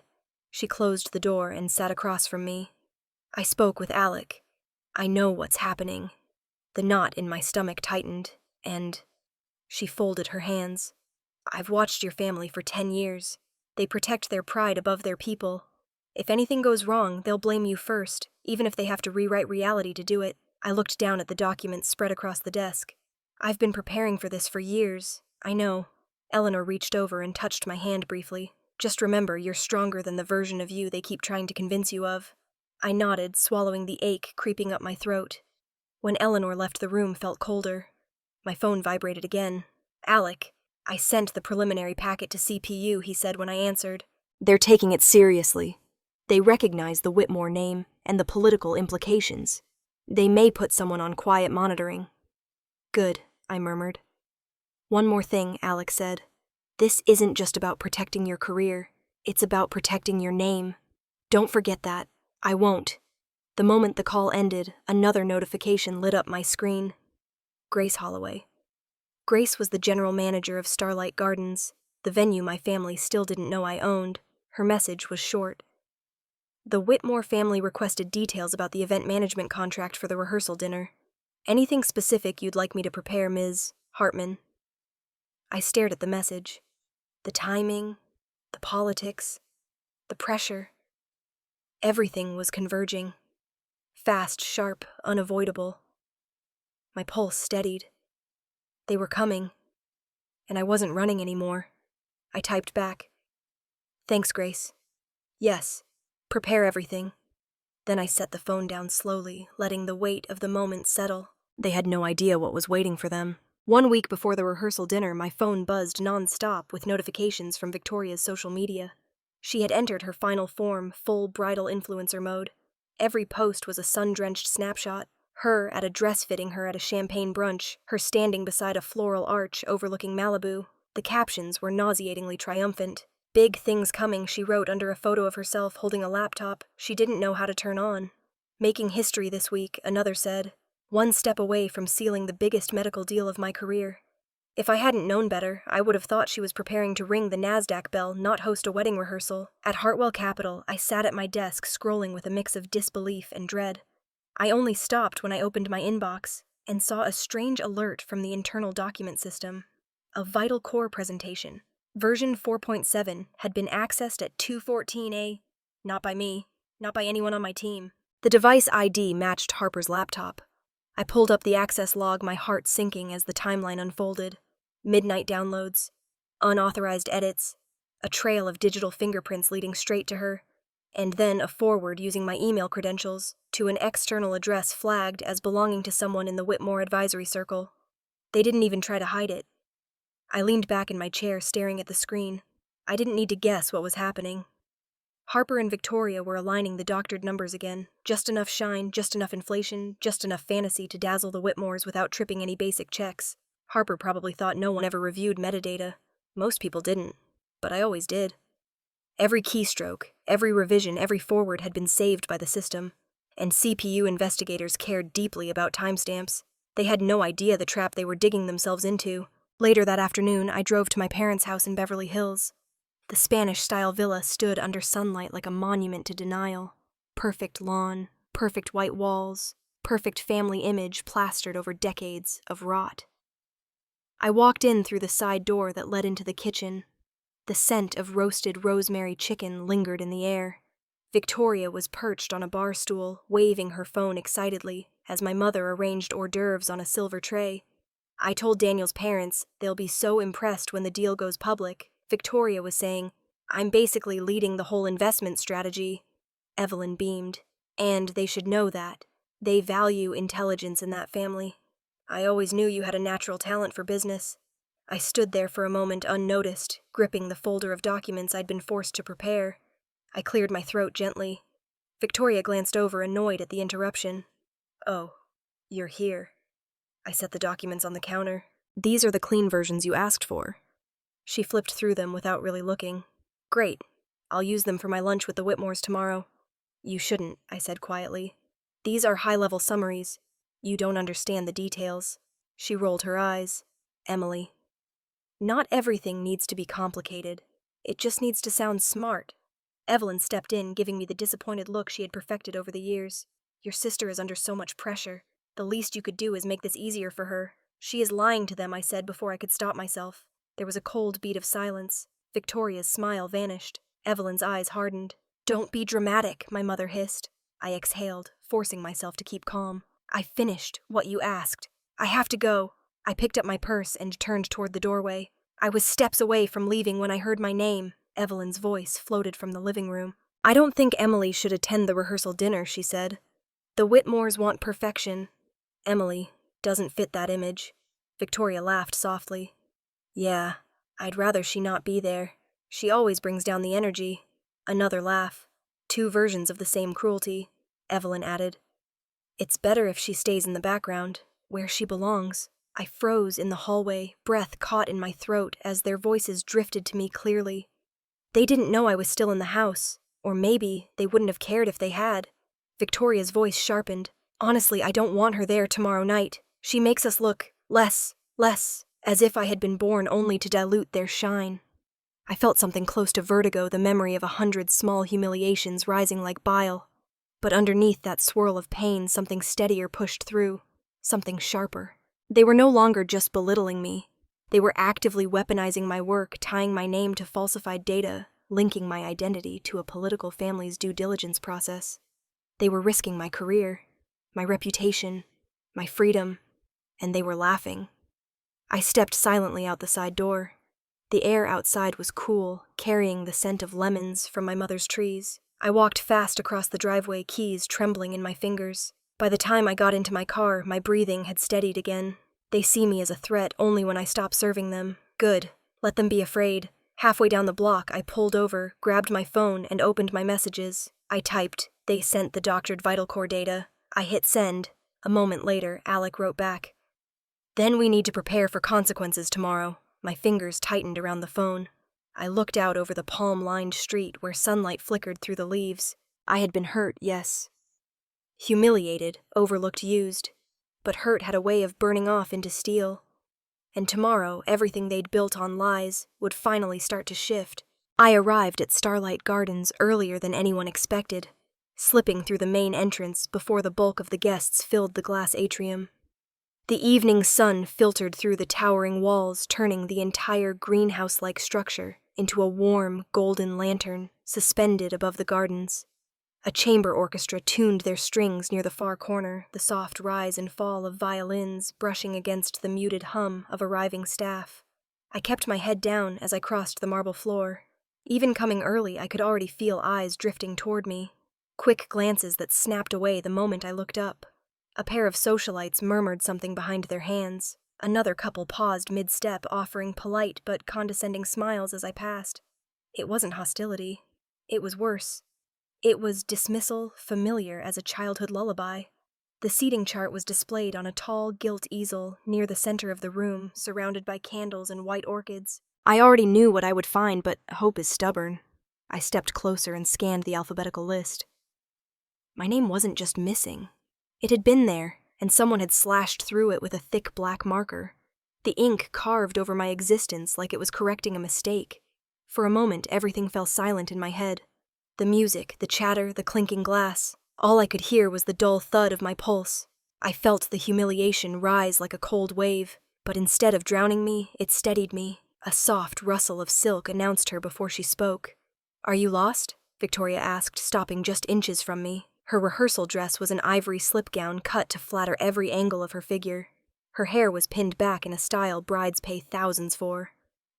A: She closed the door and sat across from me. I spoke with Alec. I know what's happening. The knot in my stomach tightened, and she folded her hands. I've watched your family for 10 years. They protect their pride above their people. If anything goes wrong, they'll blame you first, even if they have to rewrite reality to do it. I looked down at the documents spread across the desk. I've been preparing for this for years. I know. Eleanor reached over and touched my hand briefly. Just remember, you're stronger than the version of you they keep trying to convince you of. I nodded, swallowing the ache creeping up my throat. When Eleanor left, the room felt colder. My phone vibrated again. Alec, I sent the preliminary packet to CPU, he said when I answered. They're taking it seriously. They recognize the Whitmore name and the political implications. They may put someone on quiet monitoring. Good, I murmured. One more thing, Alec said. This isn't just about protecting your career. It's about protecting your name. Don't forget that. I won't. The moment the call ended, another notification lit up my screen. Grace Holloway. Grace was the general manager of Starlight Gardens, the venue my family still didn't know I owned. Her message was short. The Whitmore family requested details about the event management contract for the rehearsal dinner. Anything specific you'd like me to prepare, Ms. Hartman? I stared at the message. The timing, the politics, the pressure. Everything was converging. Fast, sharp, unavoidable. My pulse steadied. They were coming, and I wasn't running anymore. I typed back. Thanks, Grace. Yes, prepare everything. Then I set the phone down slowly, letting the weight of the moment settle. They had no idea what was waiting for them. 1 week before the rehearsal dinner, my phone buzzed non-stop with notifications from Victoria's social media. She had entered her final form, full bridal influencer mode. Every post was a sun-drenched snapshot. Her at a dress fitting her at a champagne brunch, her standing beside a floral arch overlooking Malibu. The captions were nauseatingly triumphant. Big things coming, she wrote under a photo of herself holding a laptop she didn't know how to turn on. Making history this week, another said. 1 step away from sealing the biggest medical deal of my career. If I hadn't known better, I would have thought she was preparing to ring the NASDAQ bell, not host a wedding rehearsal. At Hartwell Capital, I sat at my desk scrolling with a mix of disbelief and dread. I only stopped when I opened my inbox and saw a strange alert from the internal document system. A vital core presentation. Version 4.7 had been accessed at 2:14 a. Not by me, not by anyone on my team. The device ID matched Harper's laptop. I pulled up the access log, my heart sinking as the timeline unfolded. Midnight downloads, unauthorized edits, a trail of digital fingerprints leading straight to her, and then a forward using my email credentials to an external address flagged as belonging to someone in the Whitmore Advisory Circle. They didn't even try to hide it. I leaned back in my chair, staring at the screen. I didn't need to guess what was happening. Harper and Victoria were aligning the doctored numbers again. Just enough shine, just enough inflation, just enough fantasy to dazzle the Whitmores without tripping any basic checks. Harper probably thought no one ever reviewed metadata. Most people didn't, but I always did. Every keystroke, every revision, every forward had been saved by the system, and CPU investigators cared deeply about timestamps. They had no idea the trap they were digging themselves into. Later that afternoon, I drove to my parents' house in Beverly Hills. The Spanish-style villa stood under sunlight like a monument to denial. Perfect lawn, perfect white walls, perfect family image plastered over decades of rot. I walked in through the side door that led into the kitchen. The scent of roasted rosemary chicken lingered in the air. Victoria was perched on a bar stool, waving her phone excitedly, as my mother arranged hors d'oeuvres on a silver tray. I told Daniel's parents they'll be so impressed when the deal goes public. Victoria was saying, I'm basically leading the whole investment strategy. Evelyn beamed. And they should know that. They value intelligence in that family. I always knew you had a natural talent for business. I stood there for a moment unnoticed, gripping the folder of documents I'd been forced to prepare. I cleared my throat gently. Victoria glanced over, annoyed at the interruption. Oh, you're here. I set the documents on the counter. These are the clean versions you asked for. She flipped through them without really looking. Great. I'll use them for my lunch with the Whitmores tomorrow. You shouldn't, I said quietly. These are high-level summaries. You don't understand the details. She rolled her eyes. Emily. Not everything needs to be complicated. It just needs to sound smart. Evelyn stepped in, giving me the disappointed look she had perfected over the years. Your sister is under so much pressure. The least you could do is make this easier for her. She is lying to them, I said before I could stop myself. There was a cold beat of silence. Victoria's smile vanished. Evelyn's eyes hardened. Don't be dramatic, my mother hissed. I exhaled, forcing myself to keep calm. I finished what you asked. I have to go. I picked up my purse and turned toward the doorway. I was steps away from leaving when I heard my name. Evelyn's voice floated from the living room. I don't think Emily should attend the rehearsal dinner, she said. The Whitmores want perfection. Emily doesn't fit that image. Victoria laughed softly. Yeah, I'd rather she not be there. She always brings down the energy. Another laugh. 2 versions of the same cruelty. Evelyn added. It's better if she stays in the background, where she belongs. I froze in the hallway, breath caught in my throat as their voices drifted to me clearly. They didn't know I was still in the house, or maybe they wouldn't have cared if they had. Victoria's voice sharpened. Honestly, I don't want her there tomorrow night. She makes us look less, as if I had been born only to dilute their shine. I felt something close to vertigo, the memory of 100 small humiliations rising like bile. But underneath that swirl of pain, something steadier pushed through. something sharper. They were no longer just belittling me. They were actively weaponizing my work, tying my name to falsified data, linking my identity to a political family's due diligence process. They were risking my career, my reputation, my freedom, and they were laughing. I stepped silently out the side door. The air outside was cool, carrying the scent of lemons from my mother's trees. I walked fast across the driveway, keys trembling in my fingers. By the time I got into my car, my breathing had steadied again. They see me as a threat only when I stop serving them. Good. Let them be afraid. Halfway down the block, I pulled over, grabbed my phone, and opened my messages. I typed. They sent the doctored vital core data. I hit send. A moment later, Alec wrote back. Then we need to prepare for consequences tomorrow. My fingers tightened around the phone. I looked out over the palm-lined street where sunlight flickered through the leaves. I had been hurt, yes. Humiliated, overlooked, used. But hurt had a way of burning off into steel. And tomorrow, everything they'd built on lies would finally start to shift. I arrived at Starlight Gardens earlier than anyone expected, slipping through the main entrance before the bulk of the guests filled the glass atrium. The evening sun filtered through the towering walls, turning the entire greenhouse-like structure into a warm, golden lantern suspended above the gardens. A chamber orchestra tuned their strings near the far corner, the soft rise and fall of violins brushing against the muted hum of arriving staff. I kept my head down as I crossed the marble floor. Even coming early, I could already feel eyes drifting toward me, quick glances that snapped away the moment I looked up. A pair of socialites murmured something behind their hands. Another couple paused mid-step, offering polite but condescending smiles as I passed. It wasn't hostility. It was worse. It was dismissal, familiar as a childhood lullaby. The seating chart was displayed on a tall gilt easel near the center of the room, surrounded by candles and white orchids. I already knew what I would find, but hope is stubborn. I stepped closer and scanned the alphabetical list. My name wasn't just missing. It had been there, and someone had slashed through it with a thick black marker. The ink carved over my existence like it was correcting a mistake. For a moment, everything fell silent in my head. The music, the chatter, the clinking glass. All I could hear was the dull thud of my pulse. I felt the humiliation rise like a cold wave, but instead of drowning me, it steadied me. A soft rustle of silk announced her before she spoke. "Are you lost?" Victoria asked, stopping just inches from me. Her rehearsal dress was an ivory slip gown cut to flatter every angle of her figure. Her hair was pinned back in a style brides pay thousands for.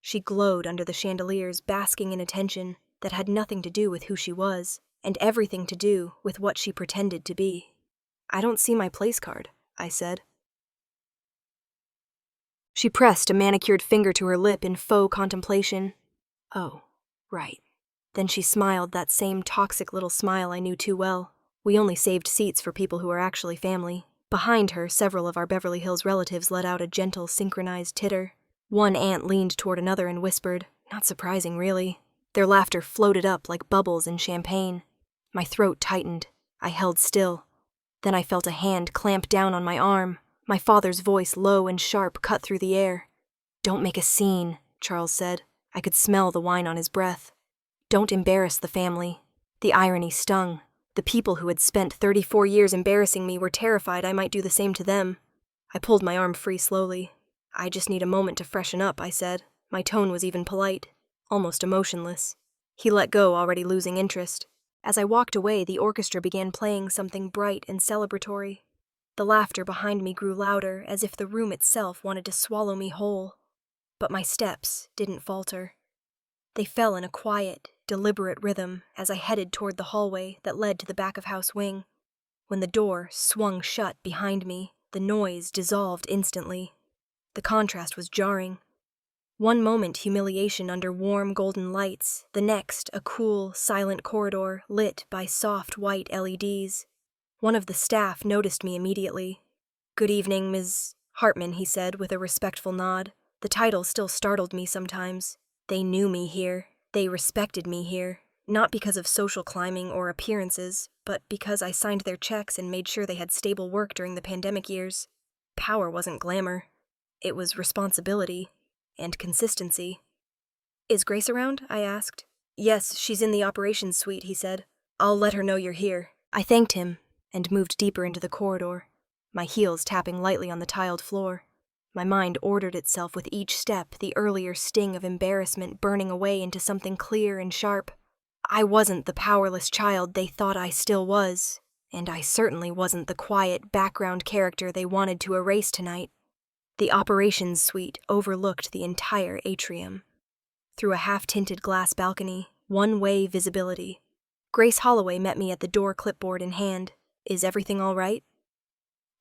A: She glowed under the chandeliers, basking in attention that had nothing to do with who she was, and everything to do with what she pretended to be. "I don't see my place card," I said. She pressed a manicured finger to her lip in faux contemplation. "Oh, right." Then she smiled, that same toxic little smile I knew too well. We only saved seats for people who are actually family. Behind her, several of our Beverly Hills relatives let out a gentle, synchronized titter. One aunt leaned toward another and whispered, not surprising, really. Their laughter floated up like bubbles in champagne. My throat tightened. I held still. Then I felt a hand clamp down on my arm. My father's voice, low and sharp, cut through the air. "Don't make a scene," Charles said. I could smell the wine on his breath. "Don't embarrass the family." The irony stung. The people who had spent 34 years embarrassing me were terrified I might do the same to them. I pulled my arm free slowly. "I just need a moment to freshen up," I said. My tone was even polite, almost emotionless. He let go, already losing interest. As I walked away, the orchestra began playing something bright and celebratory. The laughter behind me grew louder, as if the room itself wanted to swallow me whole. But my steps didn't falter. They fell in a quiet, deliberate rhythm as I headed toward the hallway that led to the back-of-house wing. When the door swung shut behind me, the noise dissolved instantly. The contrast was jarring. One moment humiliation under warm golden lights, the next a cool, silent corridor lit by soft white LEDs. One of the staff noticed me immediately. "Good evening, Ms. Hartman," he said with a respectful nod. The title still startled me sometimes. They knew me here. They respected me here, not because of social climbing or appearances, but because I signed their checks and made sure they had stable work during the pandemic years. Power wasn't glamour. It was responsibility and consistency. "Is Grace around?" I asked. "Yes, she's in the operations suite," he said. "I'll let her know you're here." I thanked him and moved deeper into the corridor. my heels tapping lightly on the tiled floor. My mind ordered itself with each step, the earlier sting of embarrassment burning away into something clear and sharp. I wasn't the powerless child they thought I still was, and I certainly wasn't the quiet background character they wanted to erase tonight. The operations suite overlooked the entire atrium. Through a half-tinted glass balcony, one-way visibility. Grace Holloway met me at the door, clipboard in hand. "Is everything all right?"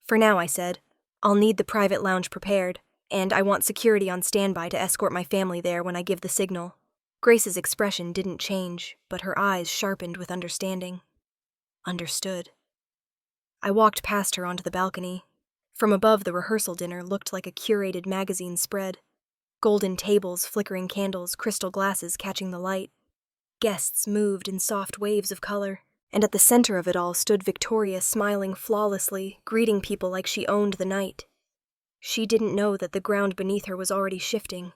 A: "For now," I said. "I'll need the private lounge prepared, and I want security on standby to escort my family there when I give the signal." Grace's expression didn't change, but her eyes sharpened with understanding. Understood. I walked past her onto the balcony. From above, the rehearsal dinner looked like a curated magazine spread. Golden tables, flickering candles, crystal glasses catching the light. Guests moved in soft waves of color, and at the center of it all stood Victoria, smiling flawlessly, greeting people like she owned the night. She didn't know that the ground beneath her was already shifting.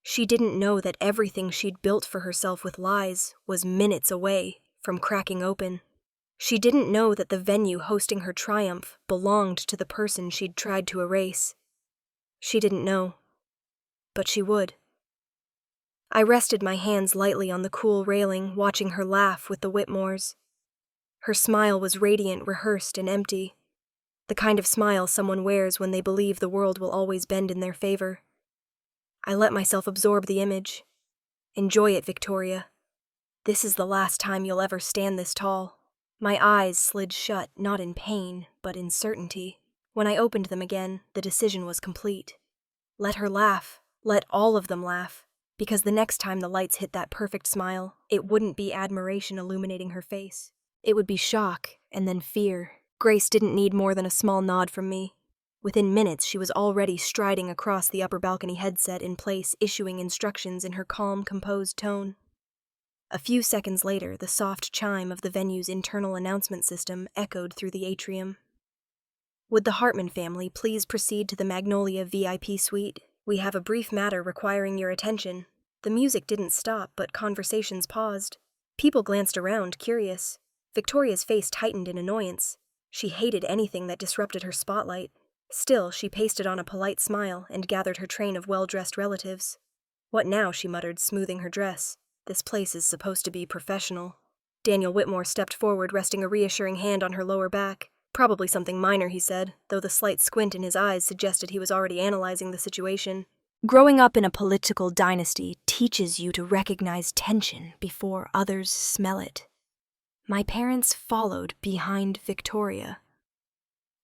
A: She didn't know that everything she'd built for herself with lies was minutes away from cracking open. She didn't know that the venue hosting her triumph belonged to the person she'd tried to erase. She didn't know. But she would. I rested my hands lightly on the cool railing, watching her laugh with the Whitmores. Her smile was radiant, rehearsed, and empty. The kind of smile someone wears when they believe the world will always bend in their favor. I let myself absorb the image. "Enjoy it, Victoria. This is the last time you'll ever stand this tall." My eyes slid shut, not in pain, but in certainty. When I opened them again, the decision was complete. Let her laugh. Let all of them laugh. Because the next time the lights hit that perfect smile, it wouldn't be admiration illuminating her face. It would be shock, and then fear. Grace didn't need more than a small nod from me. Within minutes, she was already striding across the upper balcony, headset in place, issuing instructions in her calm, composed tone. A few seconds later, the soft chime of the venue's internal announcement system echoed through the atrium. "Would the Hartman family please proceed to the Magnolia VIP suite? We have a brief matter requiring your attention." The music didn't stop, but conversations paused. People glanced around, curious. Victoria's face tightened in annoyance. She hated anything that disrupted her spotlight. Still, she pasted on a polite smile and gathered her train of well-dressed relatives. "What now?" she muttered, smoothing her dress. "This place is supposed to be professional." Daniel Whitmore stepped forward, resting a reassuring hand on her lower back. "Probably something minor," he said, though the slight squint in his eyes suggested he was already analyzing the situation. "Growing up in a political dynasty teaches you to recognize tension before others smell it." My parents followed behind Victoria.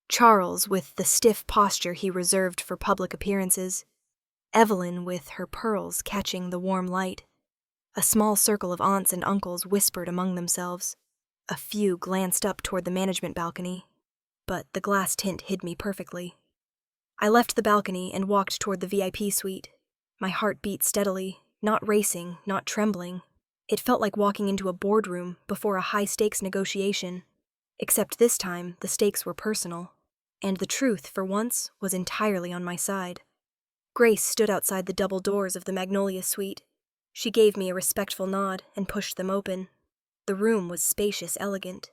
A: Charles with the stiff posture he reserved for public appearances. Evelyn with her pearls catching the warm light. A small circle of aunts and uncles whispered among themselves. A few glanced up toward the management balcony, but the glass tint hid me perfectly. I left the balcony and walked toward the VIP suite. My heart beat steadily, not racing, not trembling. It felt like walking into a boardroom before a high-stakes negotiation. Except this time, the stakes were personal, and the truth, for once, was entirely on my side. Grace stood outside the double doors of the Magnolia suite. She gave me a respectful nod and pushed them open. The room was spacious, elegant.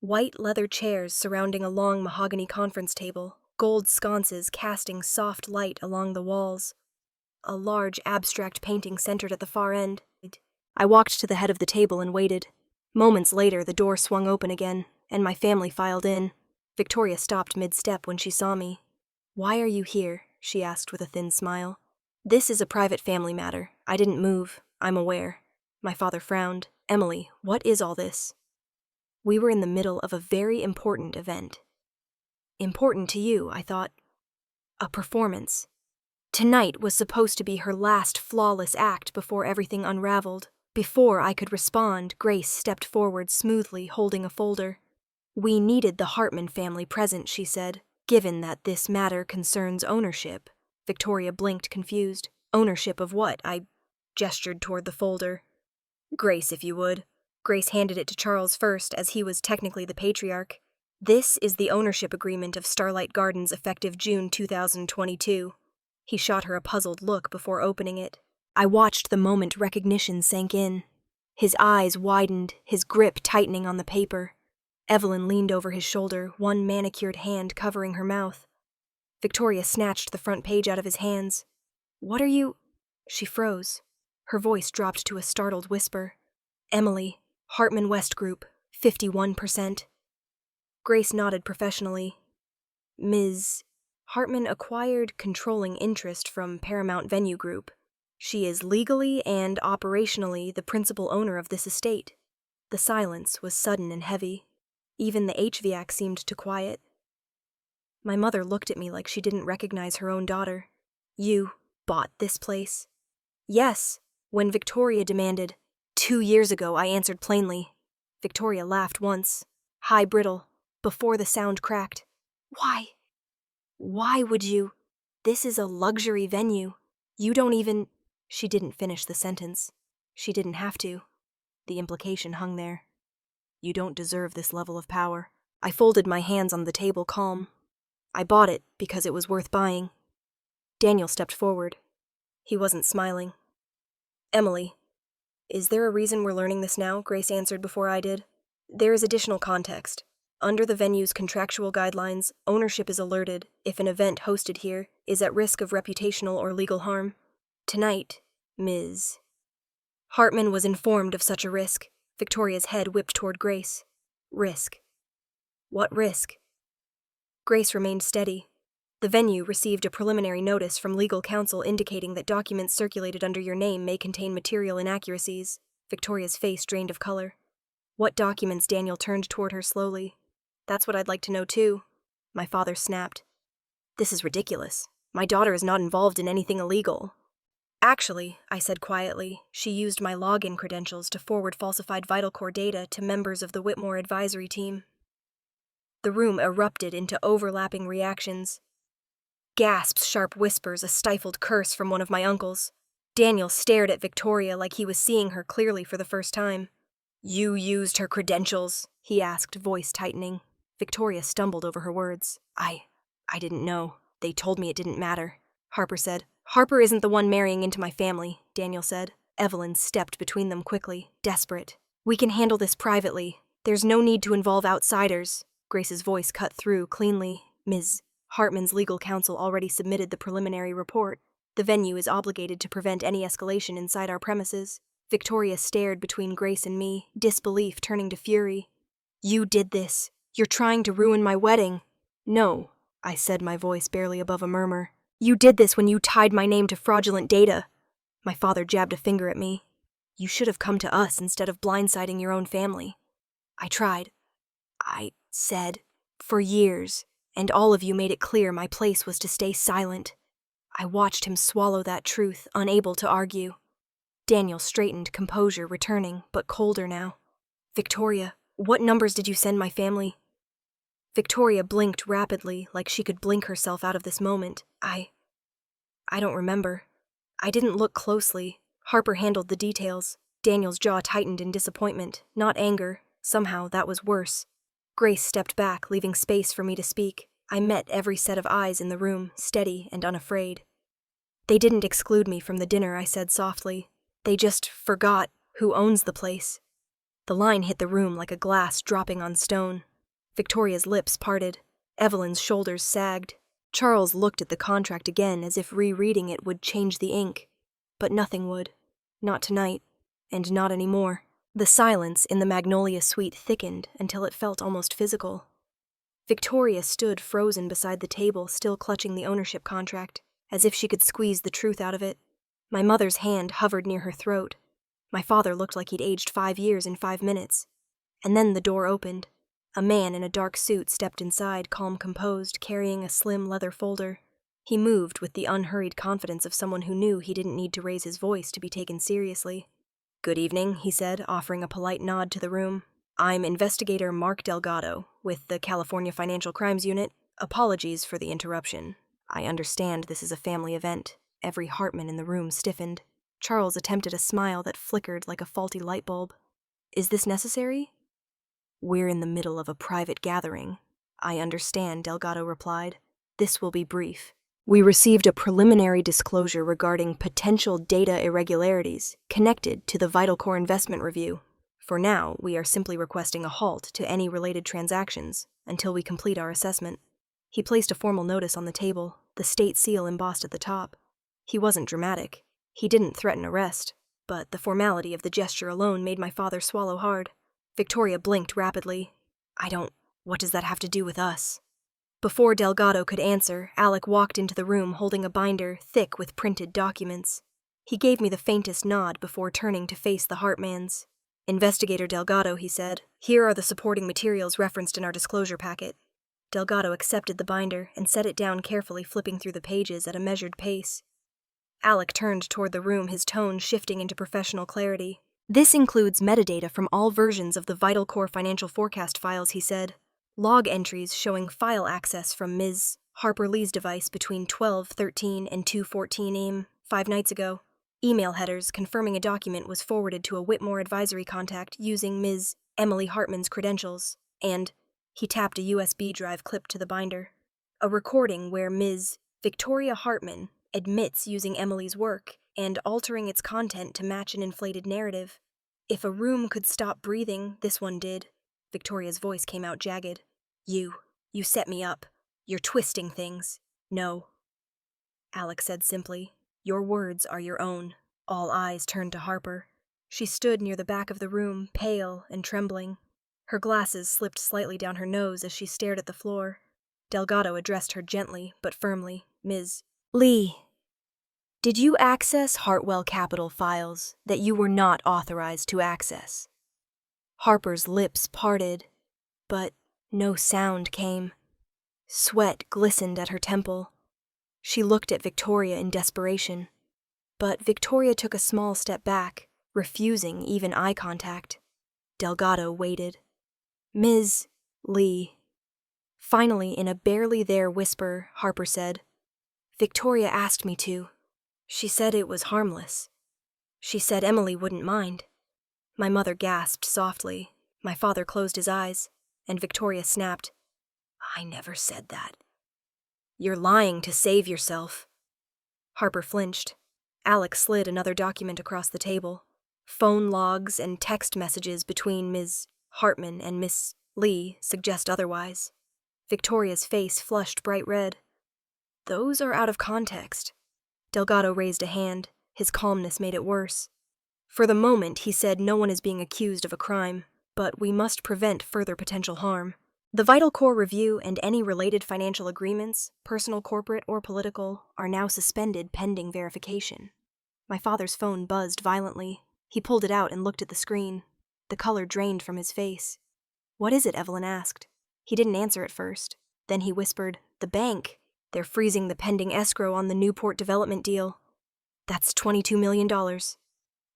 A: White leather chairs surrounding a long mahogany conference table, gold sconces casting soft light along the walls. A large abstract painting centered at the far end. I walked to the head of the table and waited. Moments later, the door swung open again, and my family filed in. Victoria stopped mid-step when she saw me. "Why are you here?" she asked with a thin smile. "This is a private family matter. I didn't move. I'm aware." My father frowned. "Emily, what is all this?" We were in the middle of a very important event. Important to you, I thought. A performance. Tonight was supposed to be her last flawless act before everything unraveled. Before I could respond, Grace stepped forward smoothly, holding a folder. "We needed the Hartman family present," she said, "given that this matter concerns ownership." Victoria blinked, confused. "Ownership of what?" I gestured toward the folder. "Grace, if you would." Grace handed it to Charles first, as he was technically the patriarch. "This is the ownership agreement of Starlight Gardens effective June 2022. He shot her a puzzled look before opening it. I watched the moment recognition sank in. His eyes widened, his grip tightening on the paper. Evelyn leaned over his shoulder, one manicured hand covering her mouth. Victoria snatched the front page out of his hands. "What are you—" She froze. Her voice dropped to a startled whisper. "Emily, Hartman West Group, 51%. Grace nodded professionally. "Ms. Hartman acquired controlling interest from Paramount Venue Group. She is legally and operationally the principal owner of this estate." The silence was sudden and heavy. Even the HVAC seemed to quiet. My mother looked at me like she didn't recognize her own daughter. "You bought this place?" "Yes." When Victoria demanded, 2 years ago, I answered plainly. Victoria laughed once, high brittle, before the sound cracked. "Why? Why would you? This is a luxury venue. You don't even—" She didn't finish the sentence. She didn't have to. The implication hung there. "You don't deserve this level of power." I folded my hands on the table, calm. "I bought it because it was worth buying." Daniel stepped forward. He wasn't smiling. "Emily, is there a reason we're learning this now?" Grace answered before I did. "There is additional context. Under the venue's contractual guidelines, ownership is alerted if an event hosted here is at risk of reputational or legal harm. Tonight, Ms. Hartman was informed of such a risk." Victoria's head whipped toward Grace. "Risk? What risk?" Grace remained steady. "The venue received a preliminary notice from legal counsel indicating that documents circulated under your name may contain material inaccuracies." Victoria's face drained of color. "What documents?" Daniel turned toward her slowly. "That's what I'd like to know, too." My father snapped. "This is ridiculous. My daughter is not involved in anything illegal." "Actually," I said quietly, "she used my login credentials to forward falsified vital core data to members of the Whitmore advisory team." The room erupted into overlapping reactions. Gasps, sharp whispers, a stifled curse from one of my uncles. Daniel stared at Victoria like he was seeing her clearly for the first time. "You used her credentials?" he asked, voice tightening. Victoria stumbled over her words. I didn't know. They told me it didn't matter." Harper said. "Harper isn't the one marrying into my family," Daniel said. Evelyn stepped between them quickly, desperate. "We can handle this privately. There's no need to involve outsiders." Grace's voice cut through cleanly. "Ms. Hartman's legal counsel already submitted the preliminary report. The venue is obligated to prevent any escalation inside our premises." Victoria stared between Grace and me, disbelief turning to fury. "You did this. You're trying to ruin my wedding." "No," I said, my voice barely above a murmur. "You did this when you tied my name to fraudulent data." My father jabbed a finger at me. "You should have come to us instead of blindsiding your own family." I tried. I said, "For years, and all of you made it clear my place was to stay silent." I watched him swallow that truth, unable to argue. Daniel straightened, composure returning, but colder now. "Victoria, what numbers did you send my family?" Victoria blinked rapidly, like she could blink herself out of this moment. I don't remember. I didn't look closely. Harper handled the details. Daniel's jaw tightened in disappointment, not anger. Somehow, that was worse. Grace stepped back, leaving space for me to speak. I met every set of eyes in the room, steady and unafraid. "They didn't exclude me from the dinner," I said softly. "They just forgot who owns the place." The line hit the room like a glass dropping on stone. Victoria's lips parted. Evelyn's shoulders sagged. Charles looked at the contract again as if rereading it would change the ink. But nothing would. Not tonight. And not anymore. The silence in the Magnolia suite thickened until it felt almost physical. Victoria stood frozen beside the table, still clutching the ownership contract, as if she could squeeze the truth out of it. My mother's hand hovered near her throat. My father looked like he'd aged 5 years in 5 minutes. And then the door opened. A man in a dark suit stepped inside, calm, composed, carrying a slim leather folder. He moved with the unhurried confidence of someone who knew he didn't need to raise his voice to be taken seriously. "Good evening," he said, offering a polite nod to the room. "I'm Investigator Mark Delgado, with the California Financial Crimes Unit. Apologies for the interruption. I understand this is a family event." Every Hartman in the room stiffened. Charles attempted a smile that flickered like a faulty light bulb. "Is this necessary?" "We're in the middle of a private gathering." "I understand," Delgado replied. "This will be brief. We received a preliminary disclosure regarding potential data irregularities connected to the Vital Core investment review. For now, we are simply requesting a halt to any related transactions until we complete our assessment. He placed a formal notice on the table, the state seal embossed at the top. He wasn't dramatic. He didn't threaten arrest, but the formality of the gesture alone made my father swallow hard. Victoria blinked rapidly. What does that have to do with us? Before Delgado could answer, Alec walked into the room holding a binder thick with printed documents. He gave me the faintest nod before turning to face the Hartmans. "Investigator Delgado," he said, "here are the supporting materials referenced in our disclosure packet." Delgado accepted the binder and set it down carefully, flipping through the pages at a measured pace. Alec turned toward the room, his tone shifting into professional clarity. "This includes metadata from all versions of the Vital Core financial forecast files," he said. "Log entries showing file access from Ms. Harper Lee's device between 12:13 and 2:14 a.m. 5 nights ago. Email headers confirming a document was forwarded to a Whitmore advisory contact using Ms. Emily Hartman's credentials, and," he tapped a USB drive clipped to the binder, "a recording where Ms. Victoria Hartman admits using Emily's work and altering its content to match an inflated narrative. If a room could stop breathing, this one did." Victoria's voice came out jagged. You set me up. You're twisting things." "No," Alex said simply. "Your words are your own." All eyes turned to Harper. She stood near the back of the room, pale and trembling. Her glasses slipped slightly down her nose as she stared at the floor. Delgado addressed her gently but firmly. "Ms. Lee, did you access Hartwell Capital files that you were not authorized to access?" Harper's lips parted, but no sound came. Sweat glistened at her temple. She looked at Victoria in desperation, but Victoria took a small step back, refusing even eye contact. Delgado waited. "Ms. Lee." Finally, in a barely there whisper, Harper said, "Victoria asked me to. She said it was harmless. She said Emily wouldn't mind." My mother gasped softly. My father closed his eyes, and Victoria snapped, "I never said that." "You're lying to save yourself." Harper flinched. Alex slid another document across the table. Phone logs and text messages between Ms. Hartman and Miss Lee suggest otherwise. Victoria's face flushed bright red. "Those are out of context." Delgado raised a hand. His calmness made it worse. "For the moment," he said, "no one is being accused of a crime, but we must prevent further potential harm. The Vital Core review and any related financial agreements, personal, corporate, or political, are now suspended pending verification." My father's phone buzzed violently. He pulled it out and looked at the screen. The color drained from his face. "What is it?" Evelyn asked. He didn't answer at first. Then he whispered, "The bank. They're freezing the pending escrow on the Newport development deal. That's $22 million.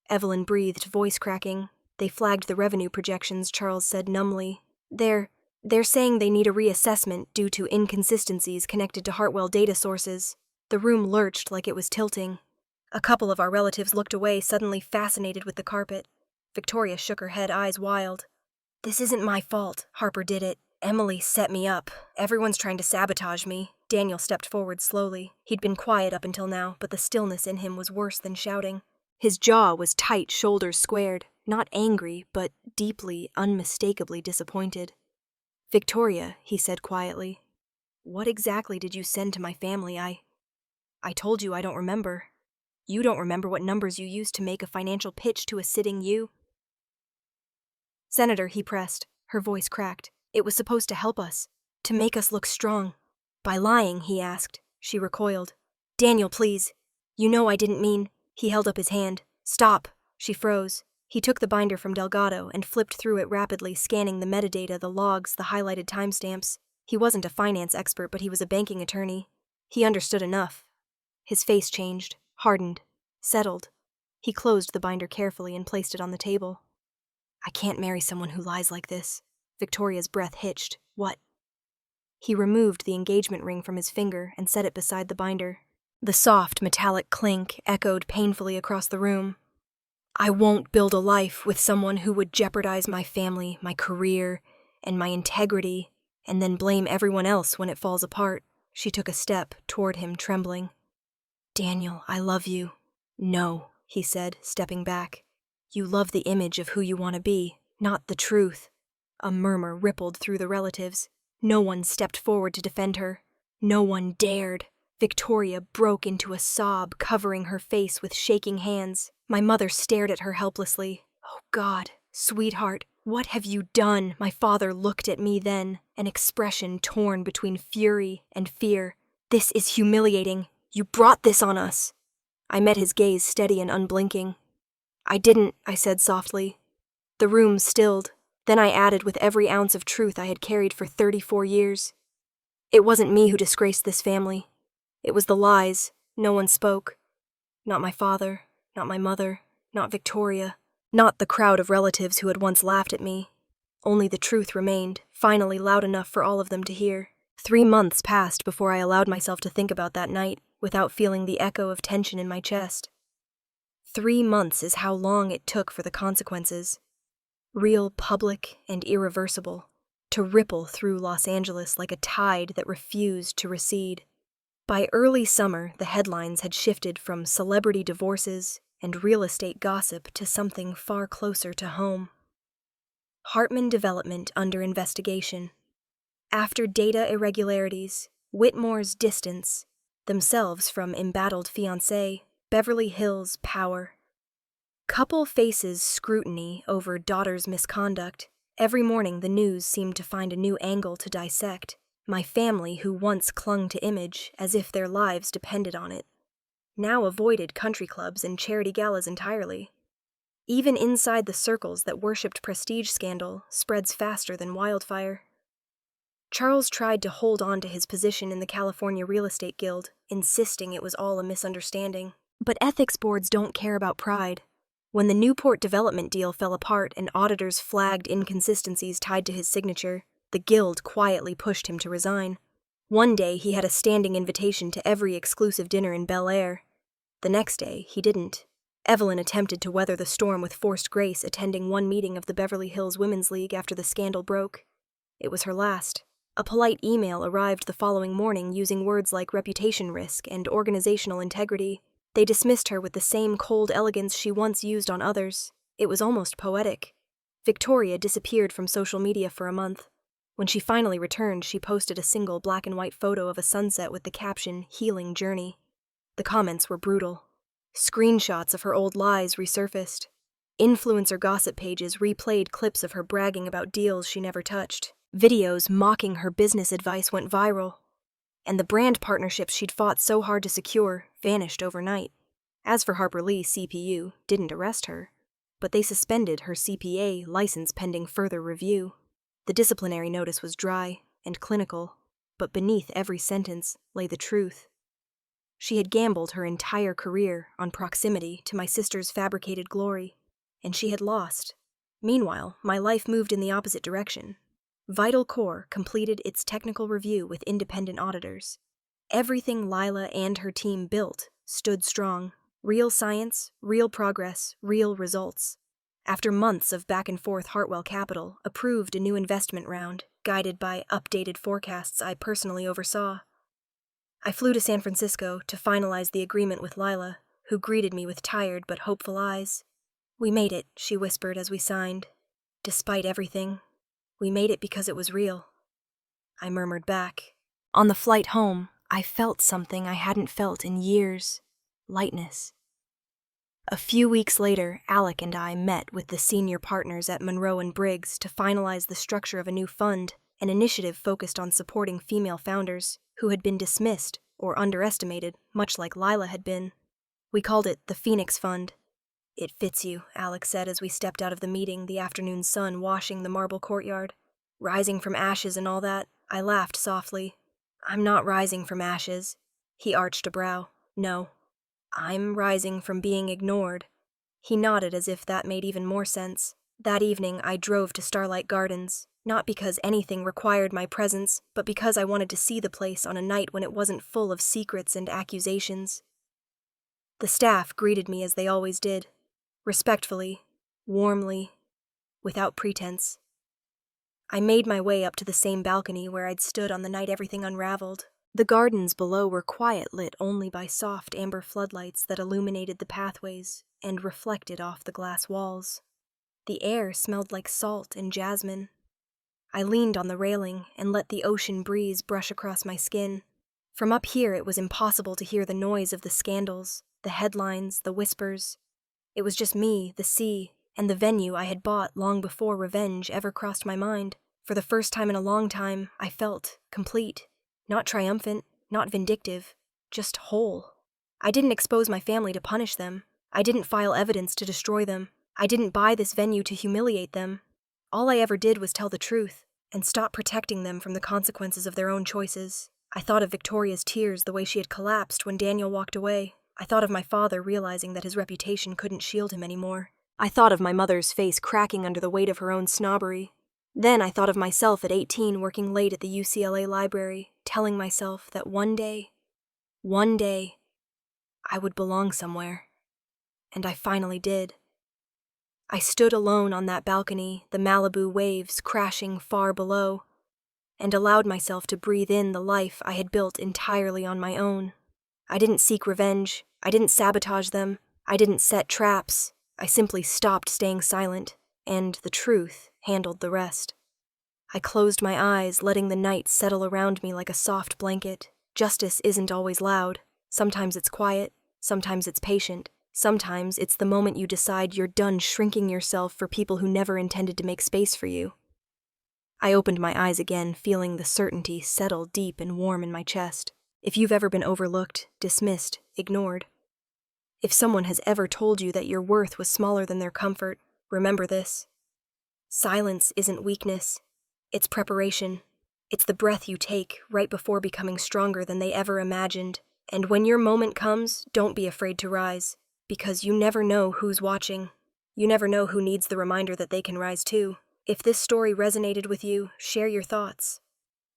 A: Evelyn breathed, voice cracking. "They flagged the revenue projections," Charles said numbly. They're saying they need a reassessment due to inconsistencies connected to Hartwell data sources." The room lurched like it was tilting. A couple of our relatives looked away, suddenly fascinated with the carpet. Victoria shook her head, eyes wild. "This isn't my fault. Harper did it. Emily set me up. Everyone's trying to sabotage me." Daniel stepped forward slowly. He'd been quiet up until now, but the stillness in him was worse than shouting. His jaw was tight, shoulders squared, not angry, but deeply, unmistakably disappointed. "Victoria," he said quietly, "what exactly did you send to my family? I told you I don't remember. You don't remember what numbers you used to make a financial pitch to a sitting you?" "Senator," he pressed. Her voice cracked. "It was supposed to help us, to make us look strong." "By lying?" he asked. She recoiled. "Daniel, please. You know I didn't mean—" He held up his hand. "Stop." She froze. He took the binder from Delgado and flipped through it rapidly, scanning the metadata, the logs, the highlighted timestamps. He wasn't a finance expert, but he was a banking attorney. He understood enough. His face changed, hardened, settled. He closed the binder carefully and placed it on the table. "I can't marry someone who lies like this." Victoria's breath hitched. "What?" He removed the engagement ring from his finger and set it beside the binder. The soft, metallic clink echoed painfully across the room. "I won't build a life with someone who would jeopardize my family, my career, and my integrity, and then blame everyone else when it falls apart." She took a step toward him, trembling. "Daniel, I love you." "No," he said, stepping back. You love the image of who you want to be, not the truth. A murmur rippled through the relatives. No one stepped forward to defend her. No one dared. Victoria broke into a sob, covering her face with shaking hands. My mother stared at her helplessly. Oh God, sweetheart, what have you done? My father looked at me then, an expression torn between fury and fear. This is humiliating. You brought this on us. I met his gaze steady and unblinking. I didn't, I said softly. The room stilled. Then I added with every ounce of truth I had carried for 34 years. It wasn't me who disgraced this family. It was the lies. No one spoke. Not my father, not my mother, not Victoria, not the crowd of relatives who had once laughed at me. Only the truth remained, finally loud enough for all of them to hear. 3 months passed before I allowed myself to think about that night, without feeling the echo of tension in my chest. 3 months is how long it took for the consequences. Real, public, and irreversible, to ripple through Los Angeles like a tide that refused to recede. By early summer, the headlines had shifted from celebrity divorces and real estate gossip to something far closer to home. Hartman development under investigation. After data irregularities, Whitmore's distance, themselves from embattled fiancé, Beverly Hills power. Couple faces scrutiny over daughter's misconduct. Every morning the news seemed to find a new angle to dissect. My family, who once clung to image as if their lives depended on it, now avoided country clubs and charity galas entirely. Even inside the circles that worshipped prestige, scandal spreads faster than wildfire. Charles tried to hold on to his position in the California Real Estate Guild, insisting it was all a misunderstanding. But ethics boards don't care about pride. When the Newport development deal fell apart and auditors flagged inconsistencies tied to his signature, the Guild quietly pushed him to resign. One day he had a standing invitation to every exclusive dinner in Bel Air. The next day he didn't. Evelyn attempted to weather the storm with forced grace, attending one meeting of the Beverly Hills Women's League after the scandal broke. It was her last. A polite email arrived the following morning using words like reputation risk and organizational integrity. They dismissed her with the same cold elegance she once used on others. It was almost poetic. Victoria disappeared from social media for a month. When she finally returned, she posted a single black and white photo of a sunset with the caption, "Healing Journey." The comments were brutal. Screenshots of her old lies resurfaced. Influencer gossip pages replayed clips of her bragging about deals she never touched. Videos mocking her business advice went viral. And the brand partnerships she'd fought so hard to secure vanished overnight. As for Harper Lee, CPU didn't arrest her, but they suspended her CPA license pending further review. The disciplinary notice was dry and clinical, but beneath every sentence lay the truth. She had gambled her entire career on proximity to my sister's fabricated glory, and she had lost. Meanwhile, my life moved in the opposite direction. Vital Core completed its technical review with independent auditors. Everything Lila and her team built stood strong. Real science, real progress, real results. After months of back and forth, Hartwell Capital approved a new investment round, guided by updated forecasts I personally oversaw. I flew to San Francisco to finalize the agreement with Lila, who greeted me with tired but hopeful eyes. "We made it," she whispered as we signed. "Despite everything, we made it because it was real." I murmured back. On the flight home, I felt something I hadn't felt in years. Lightness. A few weeks later, Alec and I met with the senior partners at Monroe & Briggs to finalize the structure of a new fund, an initiative focused on supporting female founders who had been dismissed or underestimated, much like Lila had been. We called it the Phoenix Fund. "It fits you," Alec said as we stepped out of the meeting, the afternoon sun washing the marble courtyard. "Rising from ashes and all that." I laughed softly. "I'm not rising from ashes." He arched a brow. "No. I'm rising from being ignored." He nodded as if that made even more sense. That evening, I drove to Starlight Gardens, not because anything required my presence, but because I wanted to see the place on a night when it wasn't full of secrets and accusations. The staff greeted me as they always did, respectfully, warmly, without pretense. I made my way up to the same balcony where I'd stood on the night everything unraveled, The gardens below were quiet, lit only by soft amber floodlights that illuminated the pathways and reflected off the glass walls. The air smelled like salt and jasmine. I leaned on the railing and let the ocean breeze brush across my skin. From up here, it was impossible to hear the noise of the scandals, the headlines, the whispers. It was just me, the sea, and the venue I had bought long before revenge ever crossed my mind. For the first time in a long time, I felt complete. Not triumphant, not vindictive, just whole. I didn't expose my family to punish them. I didn't file evidence to destroy them. I didn't buy this venue to humiliate them. All I ever did was tell the truth and stop protecting them from the consequences of their own choices. I thought of Victoria's tears the way she had collapsed when Daniel walked away. I thought of my father realizing that his reputation couldn't shield him anymore. I thought of my mother's face cracking under the weight of her own snobbery. Then I thought of myself at 18 working late at the UCLA library, telling myself that one day, I would belong somewhere. And I finally did. I stood alone on that balcony, the Malibu waves crashing far below, and allowed myself to breathe in the life I had built entirely on my own. I didn't seek revenge. I didn't sabotage them. I didn't set traps. I simply stopped staying silent, and the truth handled the rest. I closed my eyes, letting the night settle around me like a soft blanket. Justice isn't always loud. Sometimes it's quiet. Sometimes it's patient. Sometimes it's the moment you decide you're done shrinking yourself for people who never intended to make space for you. I opened my eyes again, feeling the certainty settle deep and warm in my chest. If you've ever been overlooked, dismissed, ignored, if someone has ever told you that your worth was smaller than their comfort, remember this. Silence isn't weakness. It's preparation. It's the breath you take right before becoming stronger than they ever imagined. And when your moment comes, don't be afraid to rise, because you never know who's watching. You never know who needs the reminder that they can rise too. If this story resonated with you, share your thoughts.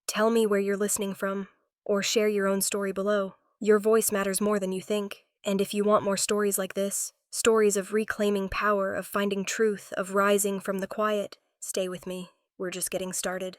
A: Tell me where you're listening from, or share your own story below. Your voice matters more than you think. And if you want more stories like this, stories of reclaiming power, of finding truth, of rising from the quiet, stay with me. We're just getting started.